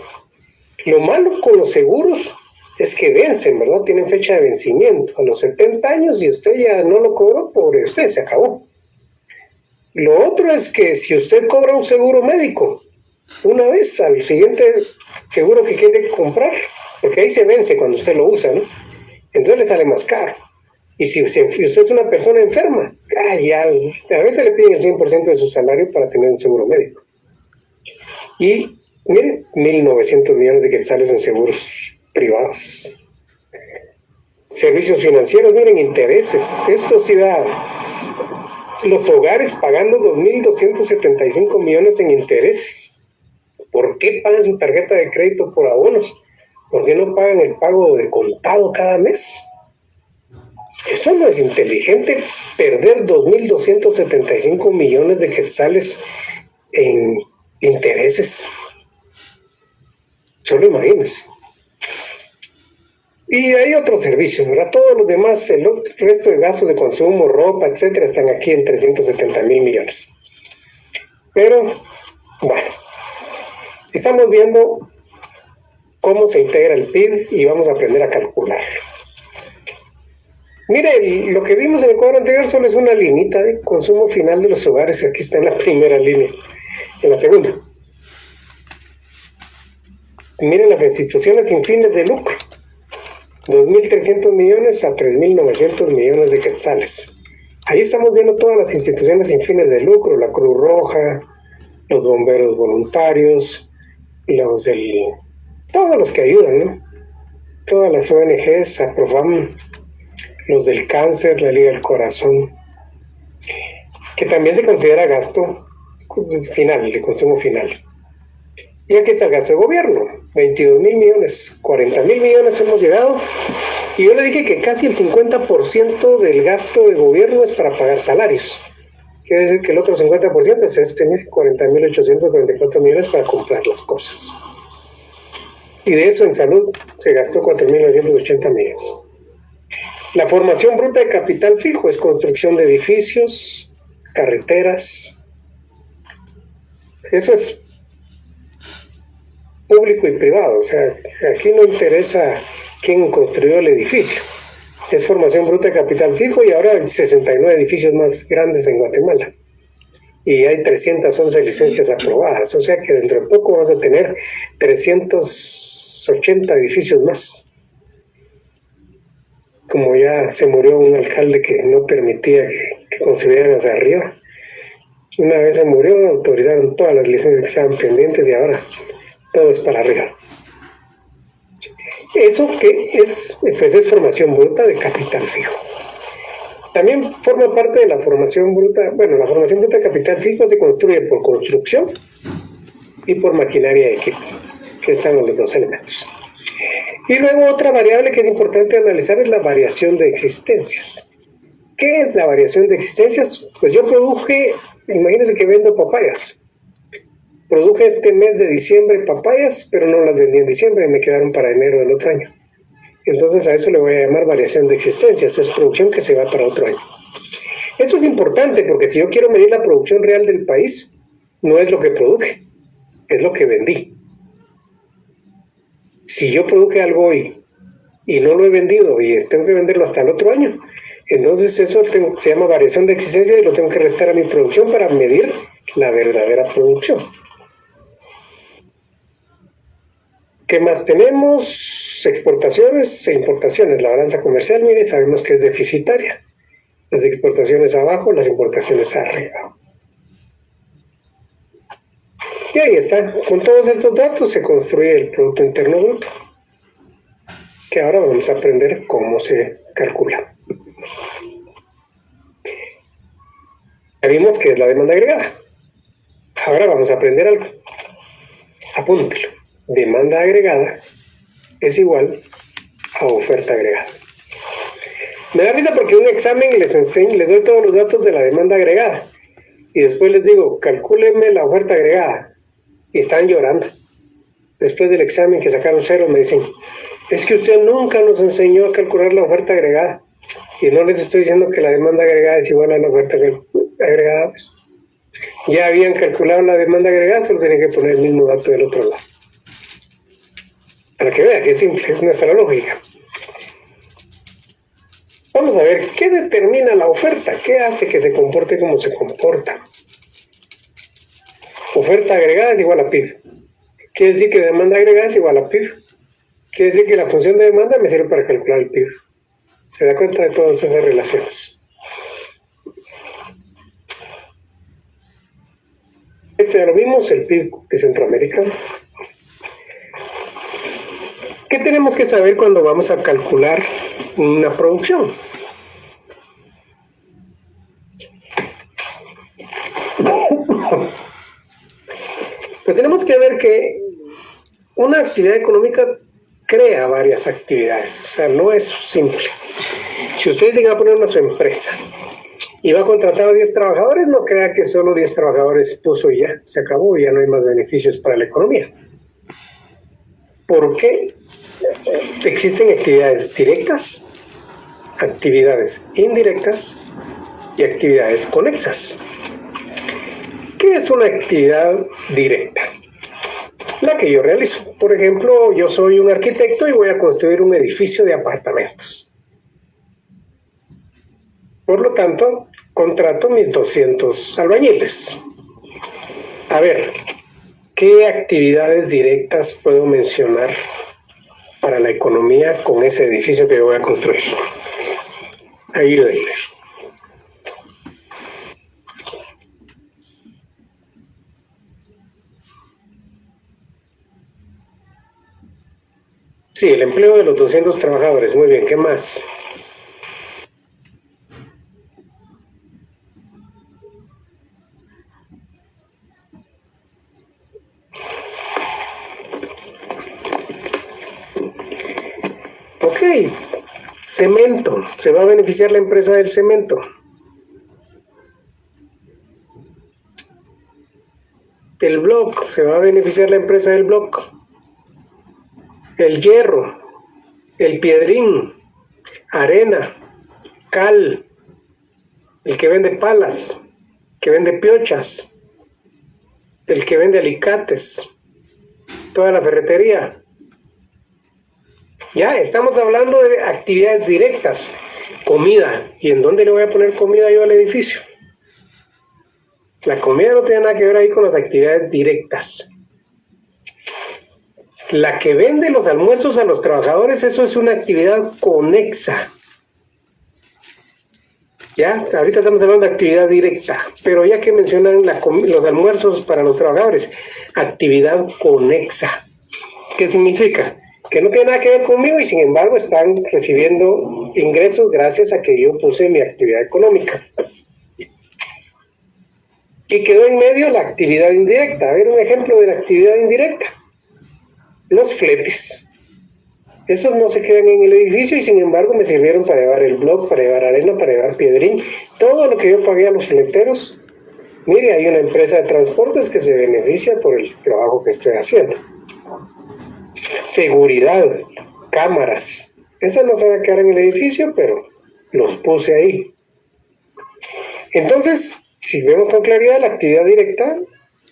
lo malo con los seguros es que vencen, ¿verdad? Tienen fecha de vencimiento a los 70 años, y usted ya no lo cobró, pobre usted, se acabó. Lo otro es que si usted cobra un seguro médico una vez, al siguiente seguro que quiere comprar, porque ahí se vence cuando usted lo usa, ¿no? Entonces le sale más caro. Y si usted es una persona enferma, a veces le piden el 100% de su salario para tener un seguro médico. Y miren, 1.900 millones de quetzales en seguros privados. Servicios financieros, miren, intereses. Esto sí da. Los hogares pagando 2.275 millones en intereses. ¿Por qué pagan su tarjeta de crédito por abonos? ¿Por qué no pagan el pago de contado cada mes? Eso no es inteligente, perder 2.275 millones de quetzales en intereses. Solo imagínense. Y hay otros servicios, ¿verdad? Todos los demás, el resto de gastos de consumo, ropa, etcétera, están aquí en 370,000 millones. Pero, bueno, estamos viendo cómo se integra el PIB y vamos a aprender a calcularlo. Mire, lo que vimos en el cuadro anterior solo es una linita de consumo final de los hogares. Aquí está en la primera línea, en la segunda. Miren las instituciones sin fines de lucro. 2.300 millones a 3.900 millones de quetzales. Ahí estamos viendo todas las instituciones sin fines de lucro, la Cruz Roja, los bomberos voluntarios, todos los que ayudan, ¿no? Todas las ONGs, APROFAM, los del cáncer, la Liga del Corazón, que también se considera gasto final, de consumo final. Y aquí está el gasto de gobierno, 22,000 millones, 40,000 millones hemos llegado, y yo le dije que casi el 50% del gasto de gobierno es para pagar salarios. Quiere decir que el otro 50% es 40,844 millones para comprar las cosas. Y de eso en salud se gastó 4,980 millones. La formación bruta de capital fijo es construcción de edificios, carreteras. Eso es público y privado, o sea, aquí no interesa quién construyó el edificio. Es formación bruta de capital fijo y ahora hay 69 edificios más grandes en Guatemala. Y hay 311 licencias aprobadas, o sea que dentro de poco vamos a tener 380 edificios más. Como ya se murió un alcalde que no permitía que construyeran hacia arriba. Una vez se murió, autorizaron todas las licencias que estaban pendientes y ahora todo es para arriba. Eso que es, pues es formación bruta de capital fijo. También forma parte de la formación bruta, bueno, la formación bruta de capital fijo se construye por construcción y por maquinaria y equipo, que están los dos elementos. Y luego otra variable que es importante analizar es la variación de existencias. ¿Qué es la variación de existencias? Pues yo produje, imagínense que vendo papayas. Produje este mes de diciembre papayas, pero no las vendí en diciembre, me quedaron para enero del otro año. Entonces a eso le voy a llamar variación de existencias, es producción que se va para otro año. Eso es importante porque si yo quiero medir la producción real del país, no es lo que produje, es lo que vendí. Si yo produje algo hoy y no lo he vendido y tengo que venderlo hasta el otro año, entonces eso se llama variación de existencia y lo tengo que restar a mi producción para medir la verdadera producción. ¿Qué más tenemos? Exportaciones e importaciones. La balanza comercial, mire, sabemos que es deficitaria. Las exportaciones abajo, las importaciones arriba. Y ahí está. Con todos estos datos se construye el Producto Interno Bruto, que ahora vamos a aprender cómo se calcula. Ya vimos que es la demanda agregada. Ahora vamos a aprender algo. Apúntelo. Demanda agregada es igual a oferta agregada. Me da risa porque en un examen les doy todos los datos de la demanda agregada y después les digo, calcúlenme la oferta agregada y están llorando. Después del examen que sacaron 0 me dicen, es que usted nunca nos enseñó a calcular la oferta agregada y no les estoy diciendo que la demanda agregada es igual a la oferta agregada. Pues. Ya habían calculado la demanda agregada, solo tienen que poner el mismo dato del otro lado. Para que vea que es simple, es nuestra lógica. Vamos a ver, ¿qué determina la oferta? ¿Qué hace que se comporte como se comporta? Oferta agregada es igual a PIB. Quiere decir que demanda agregada es igual a PIB. Quiere decir que la función de demanda me sirve para calcular el PIB. ¿Se da cuenta de todas esas relaciones? Este ya lo vimos, el PIB de Centroamérica. ¿Qué tenemos que saber cuando vamos a calcular una producción? Pues tenemos que ver que una actividad económica crea varias actividades, o sea, no es simple. Si ustedes llegan a poner una su empresa y va a contratar a 10 trabajadores, no crea que solo 10 trabajadores puso y ya, se acabó, ya no hay más beneficios para la economía. ¿Por qué? existen actividades directas, actividades indirectas y actividades conexas. ¿Qué es una actividad directa? La que yo realizo. Por ejemplo, yo soy un arquitecto y voy a construir un edificio de apartamentos. Por lo tanto, contrato mis 200 albañiles. A ver, ¿qué actividades directas puedo mencionar para la economía con ese edificio que yo voy a construir? Ayúdenme. Sí, el empleo de los 200 trabajadores. Muy bien, ¿qué más? Ok, cemento. ¿Se va a beneficiar la empresa del cemento? El block. ¿Se va a beneficiar la empresa del block? El hierro, el piedrín, arena, cal, el que vende palas, que vende piochas, el que vende alicates, toda la ferretería. Ya, estamos hablando de actividades directas, comida. ¿Y en dónde le voy a poner comida yo al edificio? La comida no tiene nada que ver ahí con las actividades directas. La que vende los almuerzos a los trabajadores, eso es una actividad conexa. Ya, ahorita estamos hablando de actividad directa, pero ya que mencionan los almuerzos para los trabajadores, actividad conexa. ¿Qué significa? Que no tiene nada que ver conmigo y sin embargo están recibiendo ingresos gracias a que yo puse mi actividad económica. Y quedó en medio la actividad indirecta. A ver, un ejemplo de la actividad indirecta. Los fletes. Esos no se quedan en el edificio y sin embargo me sirvieron para llevar el block, para llevar arena, para llevar piedrín. Todo lo que yo pagué a los fleteros. Mire, hay una empresa de transportes que se beneficia por el trabajo que estoy haciendo. Seguridad, cámaras. Esas no se van a quedar en el edificio, pero los puse ahí. Entonces, si vemos con claridad, la actividad directa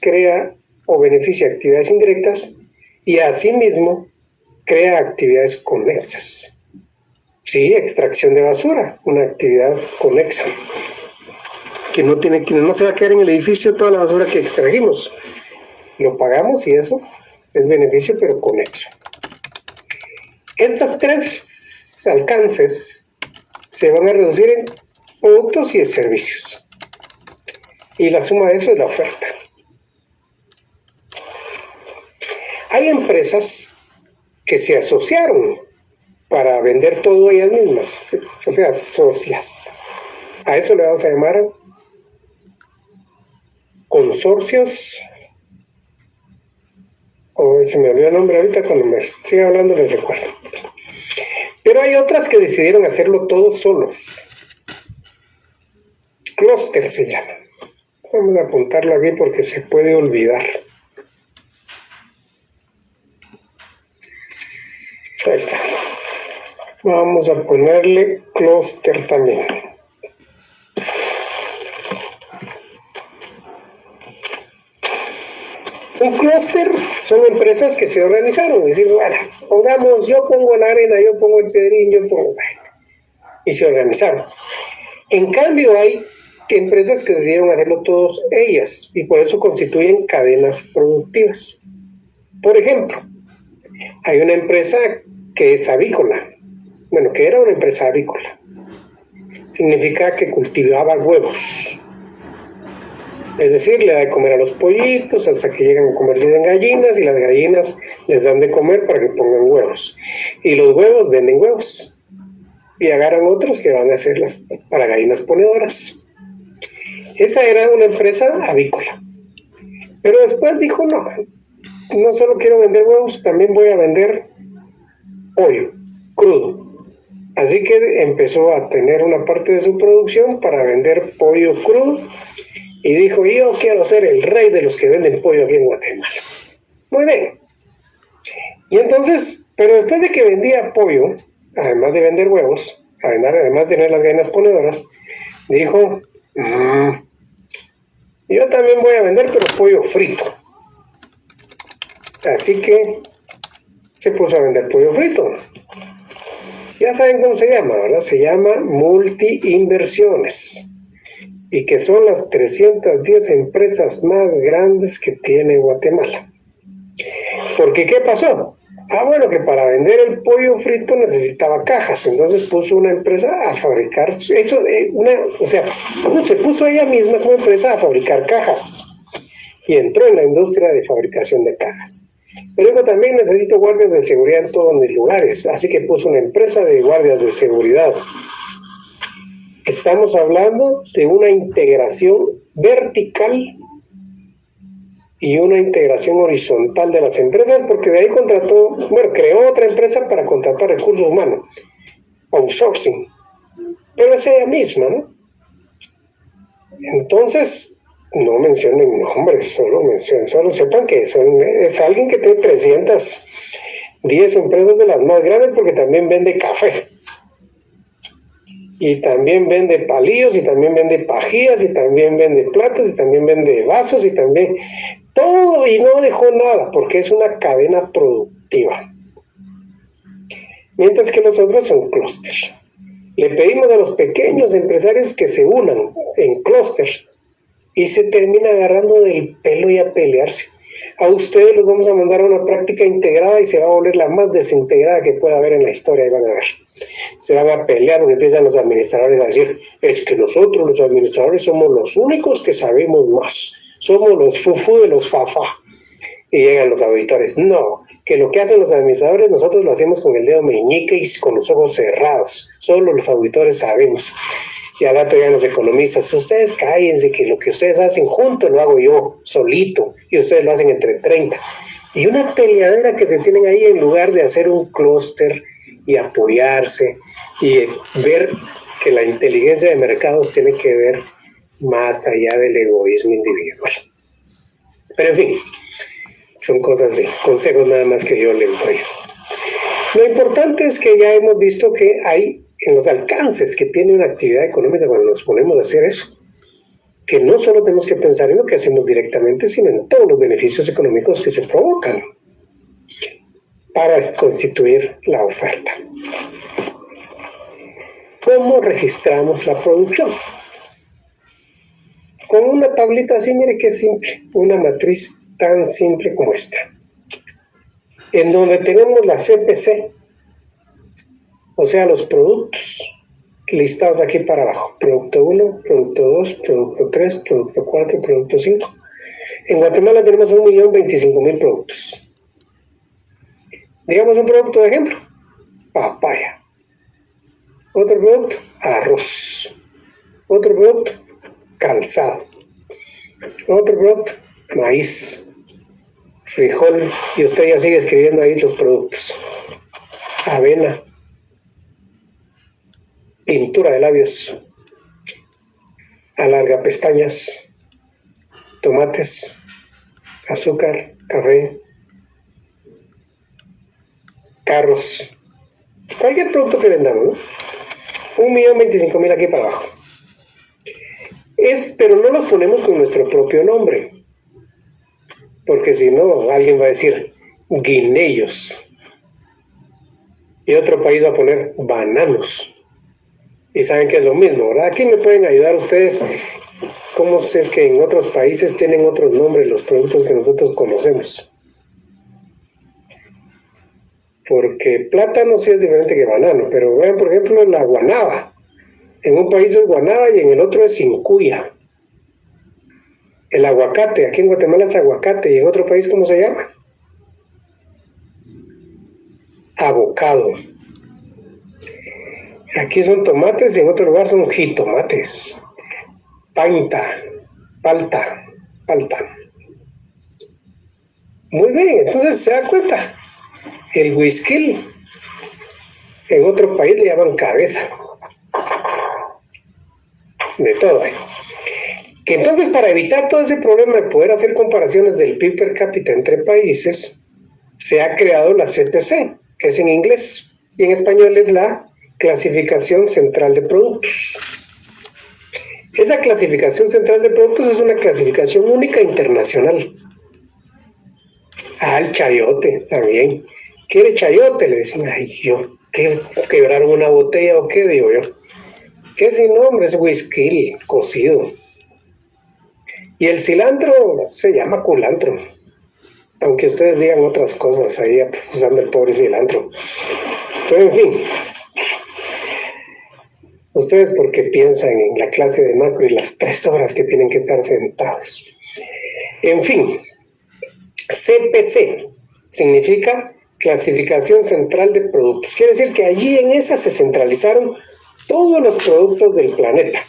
crea o beneficia actividades indirectas y asimismo crea actividades conexas. Sí, extracción de basura, una actividad conexa. Que no se va a quedar en el edificio toda la basura que extrajimos. Lo pagamos y eso es beneficio, pero conexo. Estos tres alcances se van a reducir en productos y en servicios. Y la suma de eso es la oferta. Hay empresas que se asociaron para vender todo ellas mismas, o sea, socias. A eso le vamos a llamar consorcios, o se me olvidó el nombre ahorita, cuando me siga hablando les recuerdo. Pero hay otras que decidieron hacerlo todos solos. Clúster se llama. Vamos a apuntarlo aquí porque se puede olvidar. Ahí está. Vamos a ponerle clúster también. Un clúster son empresas que se organizaron, es decir, bueno, pongamos, yo pongo la arena, yo pongo el piedrín, yo pongo... Y se organizaron. En cambio hay empresas que decidieron hacerlo todas ellas y por eso constituyen cadenas productivas. Por ejemplo, hay una empresa que es avícola, bueno, que era una empresa avícola. Significa que cultivaba huevos. Es decir, le da de comer a los pollitos hasta que llegan a convertirse en gallinas y las gallinas les dan de comer para que pongan huevos. Y los huevos venden huevos. Y agarran otros que van a ser para gallinas ponedoras. Esa era una empresa avícola. Pero después dijo, no solo quiero vender huevos, también voy a vender pollo crudo. Así que empezó a tener una parte de su producción para vender pollo crudo y dijo, yo quiero ser el rey de los que venden pollo aquí en Guatemala. Muy bien. Y entonces Pero después de que vendía pollo, además de vender huevos, además de tener las gallinas ponedoras, dijo, yo también voy a vender, pero pollo frito. Así que se puso a vender pollo frito. Ya saben cómo se llama, ¿verdad? Se llama Multi-Inversiones. Y que son las 310 empresas más grandes que tiene Guatemala. Porque, ¿qué pasó? Bueno, que para vender el pollo frito necesitaba cajas. Entonces puso una empresa a fabricar eso. Se puso ella misma como empresa a fabricar cajas. Y entró en la industria de fabricación de cajas. Pero dijo, también necesito guardias de seguridad en todos mis lugares, así que puso una empresa de guardias de seguridad. Estamos hablando de una integración vertical y una integración horizontal de las empresas, porque de ahí creó otra empresa para contratar recursos humanos, outsourcing, pero es ella misma, ¿no? Entonces, no mencionen nombres, solo sepan que es alguien que tiene 310 empresas de las más grandes, porque también vende café. Y también vende palillos, y también vende pajillas, y también vende platos, y también vende vasos, y también todo, y no dejó nada, porque es una cadena productiva. Mientras que los otros son clústeres. Le pedimos a los pequeños empresarios que se unan en clústeres, y se termina agarrando del pelo y a pelearse. A ustedes los vamos a mandar a una práctica integrada y se va a volver la más desintegrada que pueda haber en la historia, y van a ver. Se van a pelear porque empiezan los administradores a decir, es que nosotros los administradores somos los únicos que sabemos más, somos los fufu de los fafa. Y llegan los auditores, no, que lo que hacen los administradores nosotros lo hacemos con el dedo meñique y con los ojos cerrados, solo los auditores sabemos. Y al rato ya los economistas, ustedes cállense, que lo que ustedes hacen juntos lo hago yo, solito, y ustedes lo hacen entre 30. Y una peleadera que se tienen ahí en lugar de hacer un clúster y apoyarse y ver que la inteligencia de mercados tiene que ver más allá del egoísmo individual. Pero en fin, son cosas de consejos nada más que yo les doy. Lo importante es que ya hemos visto que hay en los alcances que tiene una actividad económica cuando nos ponemos a hacer eso, que no solo tenemos que pensar en lo que hacemos directamente, sino en todos los beneficios económicos que se provocan para constituir la oferta. ¿Cómo registramos la producción? Con una tablita así, mire qué simple, una matriz tan simple como esta, en donde tenemos la CPC, o sea, los productos listados aquí para abajo. Producto 1, Producto 2, Producto 3, Producto 4, Producto 5. En Guatemala tenemos 1.025.000 productos. Digamos un producto de ejemplo, papaya. Otro producto, arroz. Otro producto, calzado. Otro producto, maíz, frijol. Y usted ya sigue escribiendo ahí los productos. Avena. Pintura de labios, alarga pestañas, tomates, azúcar, café, carros, cualquier producto que vendamos, ¿no? 1.025.000 aquí para abajo. Pero no los ponemos con nuestro propio nombre, porque si no, alguien va a decir guineyos, y otro país va a poner bananos. Y saben que es lo mismo, ¿verdad? Aquí me pueden ayudar ustedes. ¿Cómo es que en otros países tienen otros nombres los productos que nosotros conocemos? Porque plátano sí es diferente que banano, pero vean, por ejemplo, la guanábana. En un país es guanábana y en el otro es cincuya. El aguacate, aquí en Guatemala es aguacate, y en otro país, ¿cómo se llama? Avocado. Aquí son tomates y en otro lugar son jitomates. Palta. Muy bien, entonces se da cuenta. El whisky en otro país le llaman cabeza. De todo. Que entonces, para evitar todo ese problema de poder hacer comparaciones del PIB per cápita entre países, se ha creado la CPC, que es en inglés, y en español es la Clasificación Central de Productos. Esa Clasificación Central de Productos es una clasificación única internacional. El chayote, también. ¿Quiere chayote? Le dicen, ay, yo, ¿qué? ¿Quebraron una botella o qué? Digo yo. ¿Qué sin nombre? Es whisky cocido. Y el cilantro se llama culantro. Aunque ustedes digan otras cosas ahí usando el pobre cilantro. Pero en fin. Ustedes porque piensan en la clase de macro y las 3 horas que tienen que estar sentados. En fin. CPC significa Clasificación Central de Productos. Quiere decir que allí en esa se centralizaron todos los productos del planeta.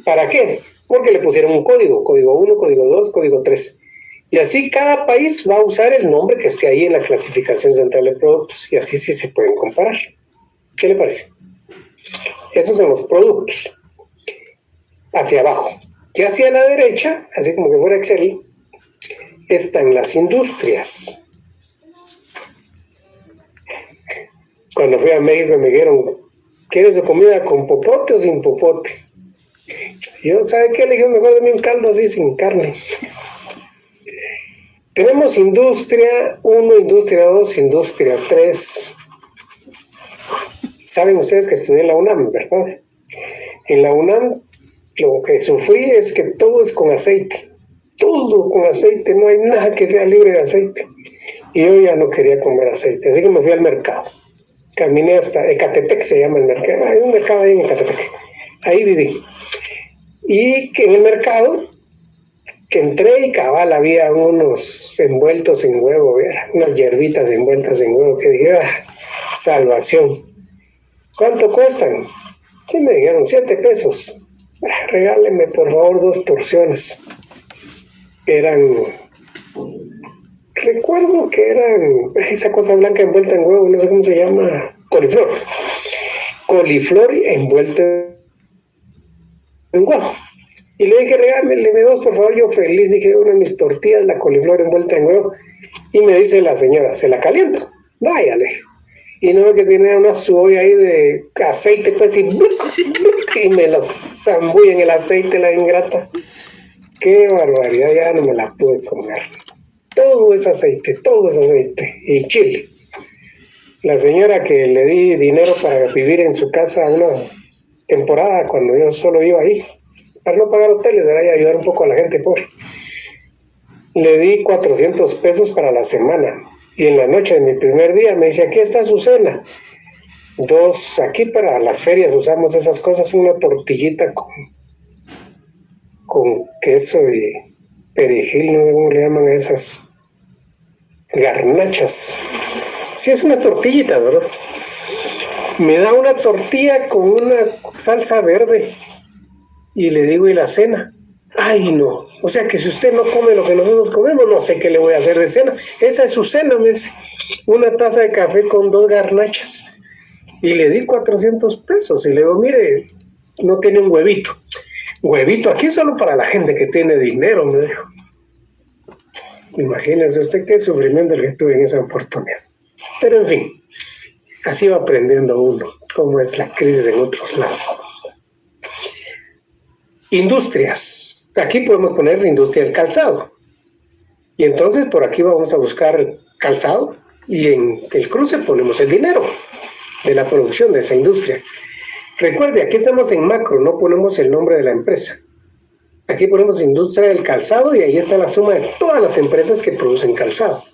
¿Para qué? Porque le pusieron un código, código 1, código 2, código 3. Y así cada país va a usar el nombre que esté ahí en la Clasificación Central de Productos. Y así sí se pueden comparar. ¿Qué le parece? Esos son los productos. Hacia abajo. Y hacia la derecha, así como que fuera Excel, están las industrias. Cuando fui a México me dijeron, ¿quieres su comida con popote o sin popote? Yo, ¿sabe qué? Le dije, mejor de mí un caldo así sin carne. Tenemos industria 1, industria 2, industria 3. Saben ustedes que estudié en la UNAM, ¿verdad? En la UNAM lo que sufrí es que todo es con aceite. Todo con aceite, no hay nada que sea libre de aceite. Y yo ya no quería comer aceite, así que me fui al mercado. Caminé hasta Ecatepec, se llama el mercado. Hay un mercado ahí en Ecatepec. Ahí viví. Y que en el mercado, que entré y cabal, había unos envueltos en huevo, unas hierbitas envueltas en huevo, que dije, salvación. ¿Cuánto cuestan? Sí, me dijeron 7 pesos. Regálenme por favor 2 porciones. Recuerdo que eran esa cosa blanca envuelta en huevo, no sé cómo se llama, coliflor. Coliflor envuelto en huevo. Y le dije, regálenme 2 por favor, yo feliz, dije, una de mis tortillas, la coliflor envuelta en huevo. Y me dice la señora, ¿se la caliento? Váyale. Y no ve que tenía una cebolla ahí de aceite, pues, y me la zambulla en el aceite, la ingrata. Qué barbaridad, ya no me la pude comer. Todo es aceite, y chile. La señora que le di dinero para vivir en su casa una temporada, cuando yo solo iba ahí, para no pagar hoteles, ¿verdad? Y ayudar un poco a la gente pobre. Le di 400 pesos para la semana. Y en la noche de mi primer día me dice, aquí está su cena. 2, aquí para las ferias usamos esas cosas, una tortillita con queso y perejil, no sé cómo le llaman a esas garnachas. Sí, es una tortillita, ¿verdad? Me da una tortilla con una salsa verde y le digo, ¿y la cena? Ay, no, o sea que si usted no come lo que nosotros comemos, no sé qué le voy a hacer de cena. Esa es su cena, me dice. Una taza de café con 2 garnachas. Y le di 400 pesos y le digo, mire, no tiene un huevito. Huevito, aquí es solo para la gente que tiene dinero, me dijo. Imagínense usted qué sufrimiento el que tuve en esa oportunidad. Pero en fin, así va aprendiendo uno cómo es la crisis en otros lados. Industrias. Aquí podemos poner la industria del calzado. Y entonces por aquí vamos a buscar el calzado y en el cruce ponemos el dinero de la producción de esa industria. Recuerde, aquí estamos en macro, no ponemos el nombre de la empresa. Aquí ponemos industria del calzado y ahí está la suma de todas las empresas que producen calzado.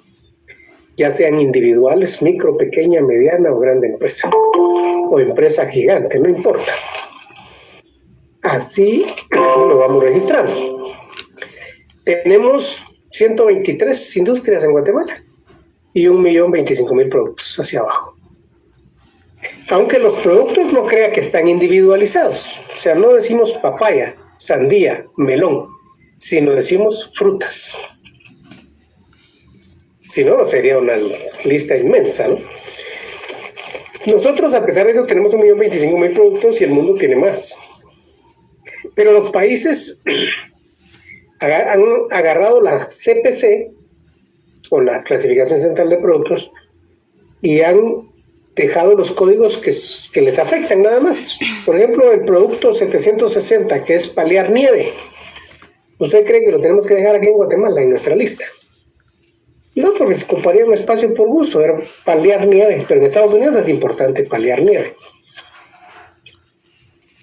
Ya sean individuales, micro, pequeña, mediana o grande empresa. O empresa gigante, no importa. Así lo vamos registrando. Tenemos 123 industrias en Guatemala y 1.025.000 productos hacia abajo. Aunque los productos no crea que están individualizados. O sea, no decimos papaya, sandía, melón, sino decimos frutas. Si no, sería una lista inmensa, ¿no? Nosotros, a pesar de eso, tenemos 1.025.000 productos y el mundo tiene más. Pero los países han agarrado la CPC, o la Clasificación Central de Productos, y han dejado los códigos que les afectan nada más. Por ejemplo, el producto 760, que es paliar nieve. ¿Usted cree que lo tenemos que dejar aquí en Guatemala, en nuestra lista? No, porque se ocuparía un espacio por gusto, era paliar nieve, pero en Estados Unidos es importante paliar nieve.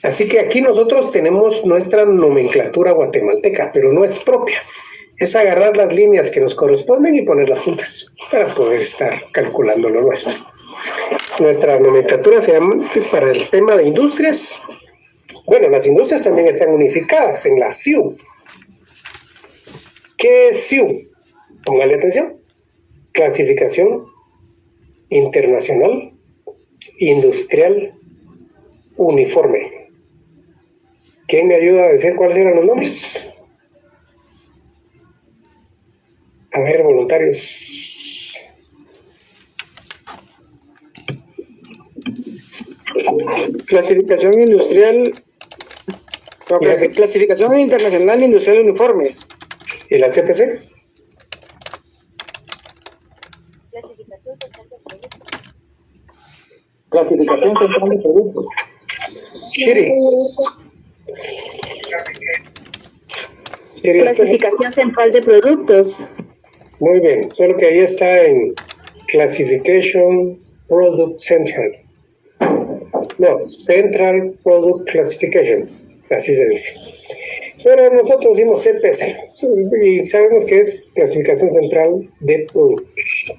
Así que aquí nosotros tenemos nuestra nomenclatura guatemalteca, pero no es propia. Es agarrar las líneas que nos corresponden y ponerlas juntas para poder estar calculando lo nuestro. Nuestra nomenclatura se llama, para el tema de industrias, bueno, las industrias también están unificadas en la CIU. ¿Qué es CIU? Póngale atención. Clasificación Internacional Industrial Uniforme. ¿Quién me ayuda a decir cuáles eran los nombres? A ver, voluntarios. Clasificación industrial. Clasificación internacional industrial uniformes. ¿Y la CPC? Clasificación central de productos. Shiri. Clasificación central de productos. Muy bien, solo que ahí está en Classification Product Central. No, Central Product Classification, así se dice. Pero nosotros decimos CPC y sabemos que es Clasificación Central de Productos.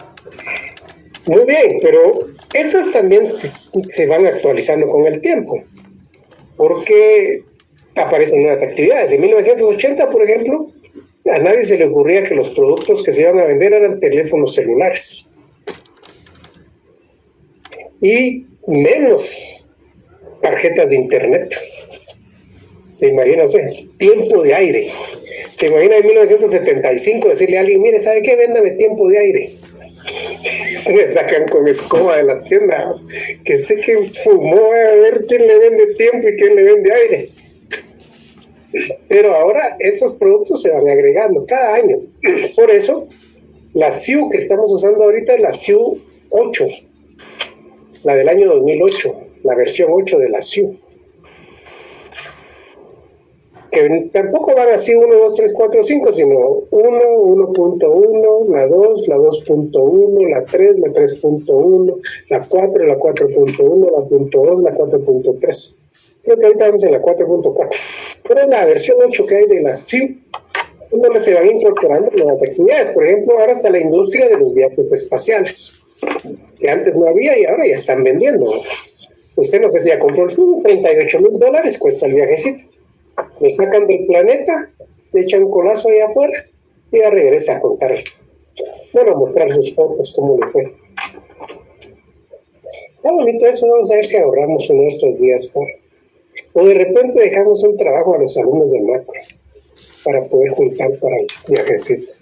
Muy bien, pero esas también se van actualizando con el tiempo, porque aparecen nuevas actividades. En 1980, por ejemplo, a nadie se le ocurría que los productos que se iban a vender eran teléfonos celulares. Y menos tarjetas de internet. Se imagina, o sea, tiempo de aire. Se imagina en 1975 decirle a alguien, mire, ¿sabe qué? Véndame tiempo de aire. Se le sacan con escoba de la tienda. Que este que fumó, a ver quién le vende tiempo y quién le vende aire. Pero ahora esos productos se van agregando cada año. Por eso, la CIU que estamos usando ahorita es la CIU 8, la del año 2008, la versión 8 de la CIU. Que tampoco van así 1, 2, 3, 4, 5, sino 1, 1.1, la 2, la 2.1, la 3, la 3.1, la 4, la 4.1, la 4.2, la 4.3. Creo que ahorita vamos en la 4.4. Pero en la versión 8 que hay de la CIU, donde se van incorporando nuevas actividades. Por ejemplo, ahora está la industria de los viajes espaciales, que antes no había y ahora ya están vendiendo. Usted no sé si ya compró el suyo, $38,000 cuesta el viajecito. Lo sacan del planeta, se echan un colazo allá afuera y ya regresa a contar, bueno, a mostrar sus fotos, cómo le fue. Está bonito eso, vamos a ver si ahorramos en nuestros días. O de repente dejamos un trabajo a los alumnos del macro para poder juntar para el viajecito.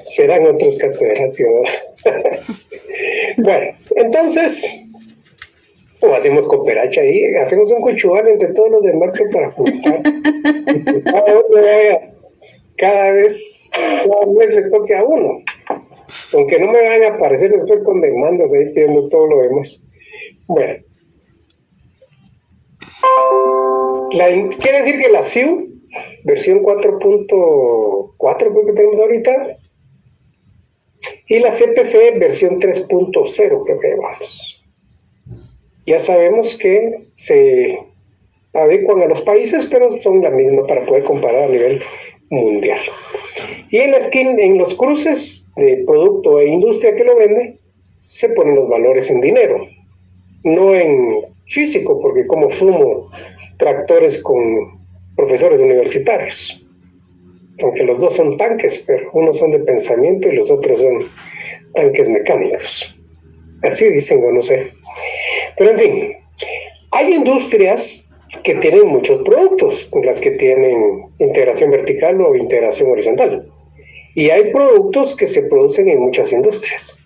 Serán otros catedráticos. Bueno, entonces, o hacemos cooperacha ahí, hacemos un cuchubal entre todos los del macro para juntar. Cada mes le toque a uno. Aunque no me van a aparecer después con demandas ahí pidiendo todo lo demás. Bueno. Quiere decir que la CIU, versión 4.4 creo que tenemos ahorita, y la CPC, versión 3.0 creo que vamos. Ya sabemos que se adecuan a los países, pero son la misma para poder comparar a nivel mundial. Y en los cruces de producto e industria que lo vende, se ponen los valores en dinero, no en físico, porque como sumo tractores con profesores universitarios, aunque los dos son tanques, pero unos son de pensamiento y los otros son tanques mecánicos. Así dicen, o no sé. Pero en fin, hay industrias que tienen muchos productos, con las que tienen integración vertical o integración horizontal. Y hay productos que se producen en muchas industrias.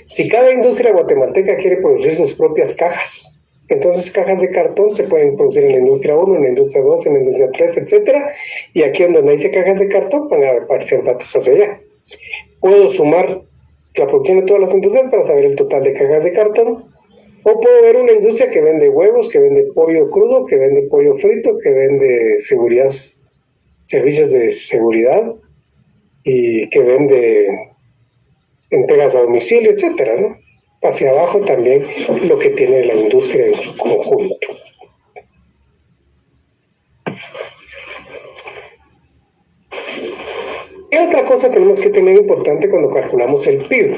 Si cada industria guatemalteca quiere producir sus propias cajas, entonces cajas de cartón se pueden producir en la industria 1, en la industria 2, en la industria 3, etcétera. Y aquí donde dice cajas de cartón van a aparecer datos hacia allá. Puedo sumar la producción de todas las industrias para saber el total de cajas de cartón. O puedo ver una industria que vende huevos, que vende pollo crudo, que vende pollo frito, que vende seguridad, servicios de seguridad y que vende entregas a domicilio, etcétera, ¿no? Hacia abajo también lo que tiene la industria en su conjunto. Y otra cosa tenemos que tener importante cuando calculamos el PIB,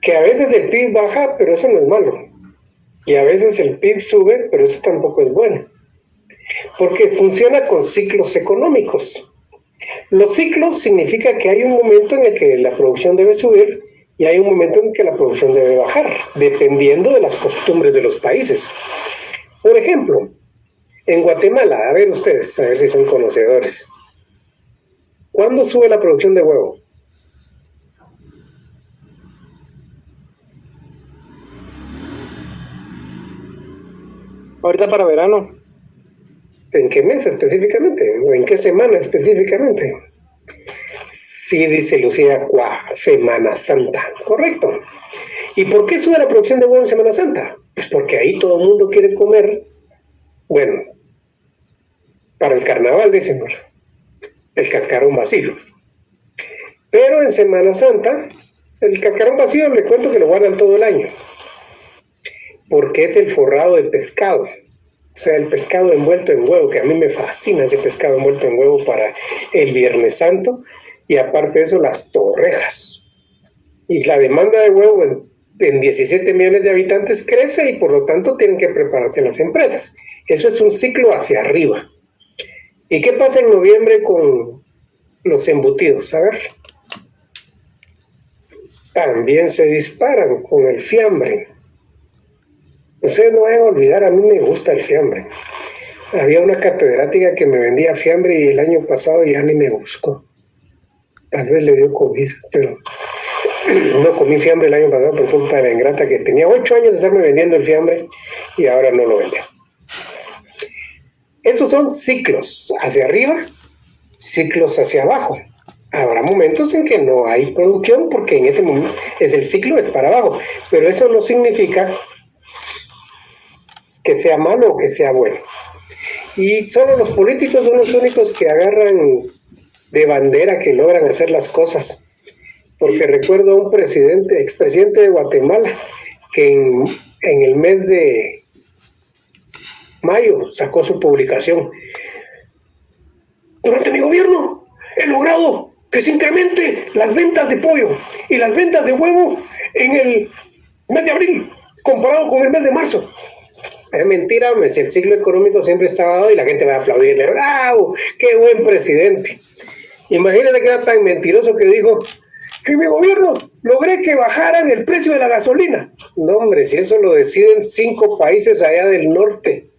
que a veces el PIB baja, pero eso no es malo, y a veces el PIB sube, pero eso tampoco es bueno, porque funciona con ciclos económicos. Los ciclos significa que hay un momento en el que la producción debe subir y hay un momento en que la producción debe bajar, dependiendo de las costumbres de los países. Por ejemplo, en Guatemala, a ver ustedes, a ver si son conocedores, ¿cuándo sube la producción de huevo? Ahorita para verano. ¿En qué mes específicamente? ¿O en qué semana específicamente? Sí, dice Lucía, Semana Santa. Correcto. ¿Y por qué sube la producción de huevo en Semana Santa? Pues porque ahí todo el mundo quiere comer, bueno, para el carnaval, dicen, el cascarón vacío. Pero en Semana Santa, el cascarón vacío le cuento que lo guardan todo el año, porque es el forrado de pescado. O sea, el pescado envuelto en huevo, que a mí me fascina ese pescado envuelto en huevo para el Viernes Santo, y aparte de eso, las torrejas. Y la demanda de huevo en 17 millones de habitantes crece y por lo tanto tienen que prepararse las empresas. Eso es un ciclo hacia arriba. ¿Y qué pasa en noviembre con los embutidos? A ver. También se disparan con el fiambre. Ustedes no van a olvidar, a mí me gusta el fiambre. Había una catedrática que me vendía fiambre y el año pasado ya ni me buscó. Tal vez le dio COVID, pero no comí fiambre el año pasado por culpa de la ingrata que tenía 8 años de estarme vendiendo el fiambre y ahora no lo vende. Esos son ciclos hacia arriba, ciclos hacia abajo. Habrá momentos en que no hay producción porque en ese momento el ciclo es para abajo, pero eso no significa que sea malo o que sea bueno. Y solo los políticos son los únicos que agarran de bandera, que logran hacer las cosas. Porque recuerdo a un expresidente de Guatemala, que en el mes de mayo sacó su publicación. Durante mi gobierno he logrado que se incremente las ventas de pollo y las ventas de huevo en el mes de abril, comparado con el mes de marzo. Es mentira, si el ciclo económico siempre estaba dado y la gente va a aplaudirle. ¡Bravo! ¡Qué buen presidente! Imagínate que era tan mentiroso que dijo que en mi gobierno logré que bajaran el precio de la gasolina. No, hombre, si eso lo deciden 5 países allá del norte,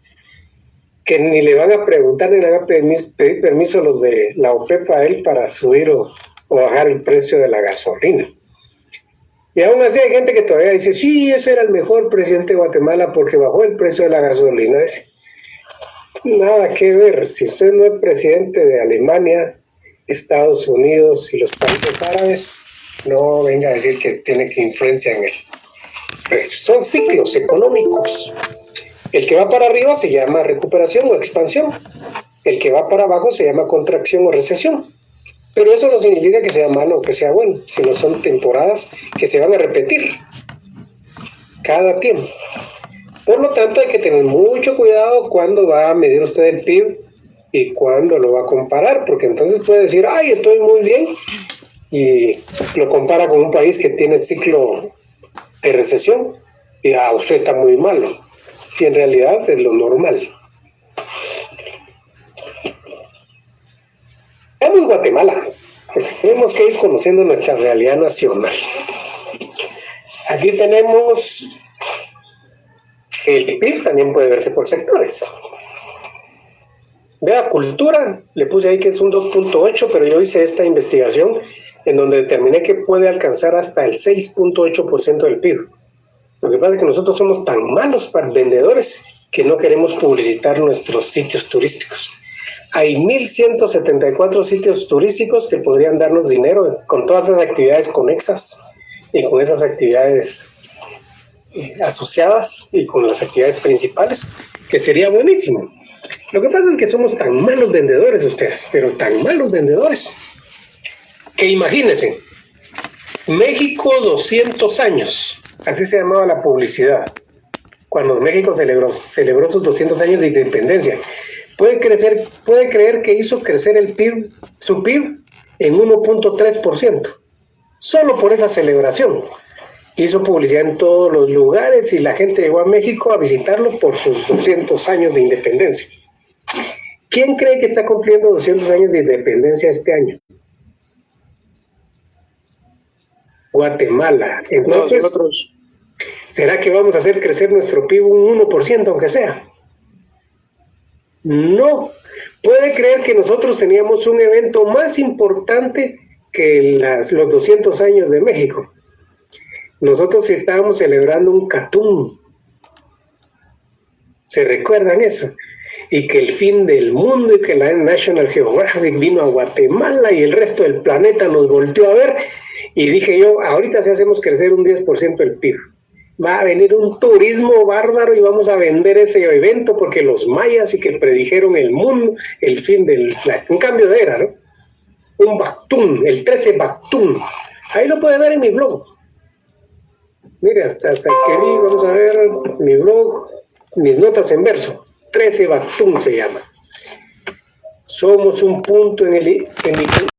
que ni le van a preguntar ni le van a pedir permiso los de la OPEP a él para subir o bajar el precio de la gasolina. Y aún así hay gente que todavía dice, sí, ese era el mejor presidente de Guatemala porque bajó el precio de la gasolina. Nada que ver. Si usted no es presidente de Alemania, Estados Unidos y los países árabes, no venga a decir que tiene que influencia en él. Pues son ciclos económicos. El que va para arriba se llama recuperación o expansión. El que va para abajo se llama contracción o recesión. Pero eso no significa que sea malo o que sea bueno, sino son temporadas que se van a repetir cada tiempo. Por lo tanto, hay que tener mucho cuidado cuando va a medir usted el PIB y cuando lo va a comparar, porque entonces puede decir, ay, estoy muy bien, y lo compara con un país que tiene ciclo de recesión, y usted está muy malo, y en realidad es lo normal. Veamos Guatemala, porque tenemos que ir conociendo nuestra realidad nacional. Aquí tenemos el PIB, también puede verse por sectores. Vea, cultura, le puse ahí que es un 2.8, pero yo hice esta investigación en donde determiné que puede alcanzar hasta el 6.8% del PIB. Lo que pasa es que nosotros somos tan malos para vendedores que no queremos publicitar nuestros sitios turísticos. Hay 1.174 sitios turísticos que podrían darnos dinero con todas esas actividades conexas y con esas actividades asociadas y con las actividades principales, que sería buenísimo. Lo que pasa es que somos tan malos vendedores ustedes, pero tan malos vendedores, que imagínense, México 200 años, así se llamaba la publicidad, cuando México celebró sus 200 años de independencia. Puede creer que hizo crecer su PIB en 1.3%, solo por esa celebración. Hizo publicidad en todos los lugares y la gente llegó a México a visitarlo por sus 200 años de independencia. ¿Quién cree que está cumpliendo 200 años de independencia este año? Guatemala. Entonces, nosotros. ¿Será que vamos a hacer crecer nuestro PIB un 1%, aunque sea? No. Puede creer que nosotros teníamos un evento más importante que los 200 años de México. Nosotros estábamos celebrando un Catún. ¿Se recuerdan eso? Y que el fin del mundo y que la National Geographic vino a Guatemala y el resto del planeta nos volteó a ver. Y dije yo, ahorita sí hacemos crecer un 10% el PIB. Va a venir un turismo bárbaro y vamos a vender ese evento porque los mayas y que predijeron el mundo, el fin un cambio de era, ¿no? Un Bactún, el 13 Bactún. Ahí lo puede ver en mi blog. Mire, hasta que vi, vamos a ver mi blog, mis notas en verso. 13 Bactún se llama. Somos un punto en el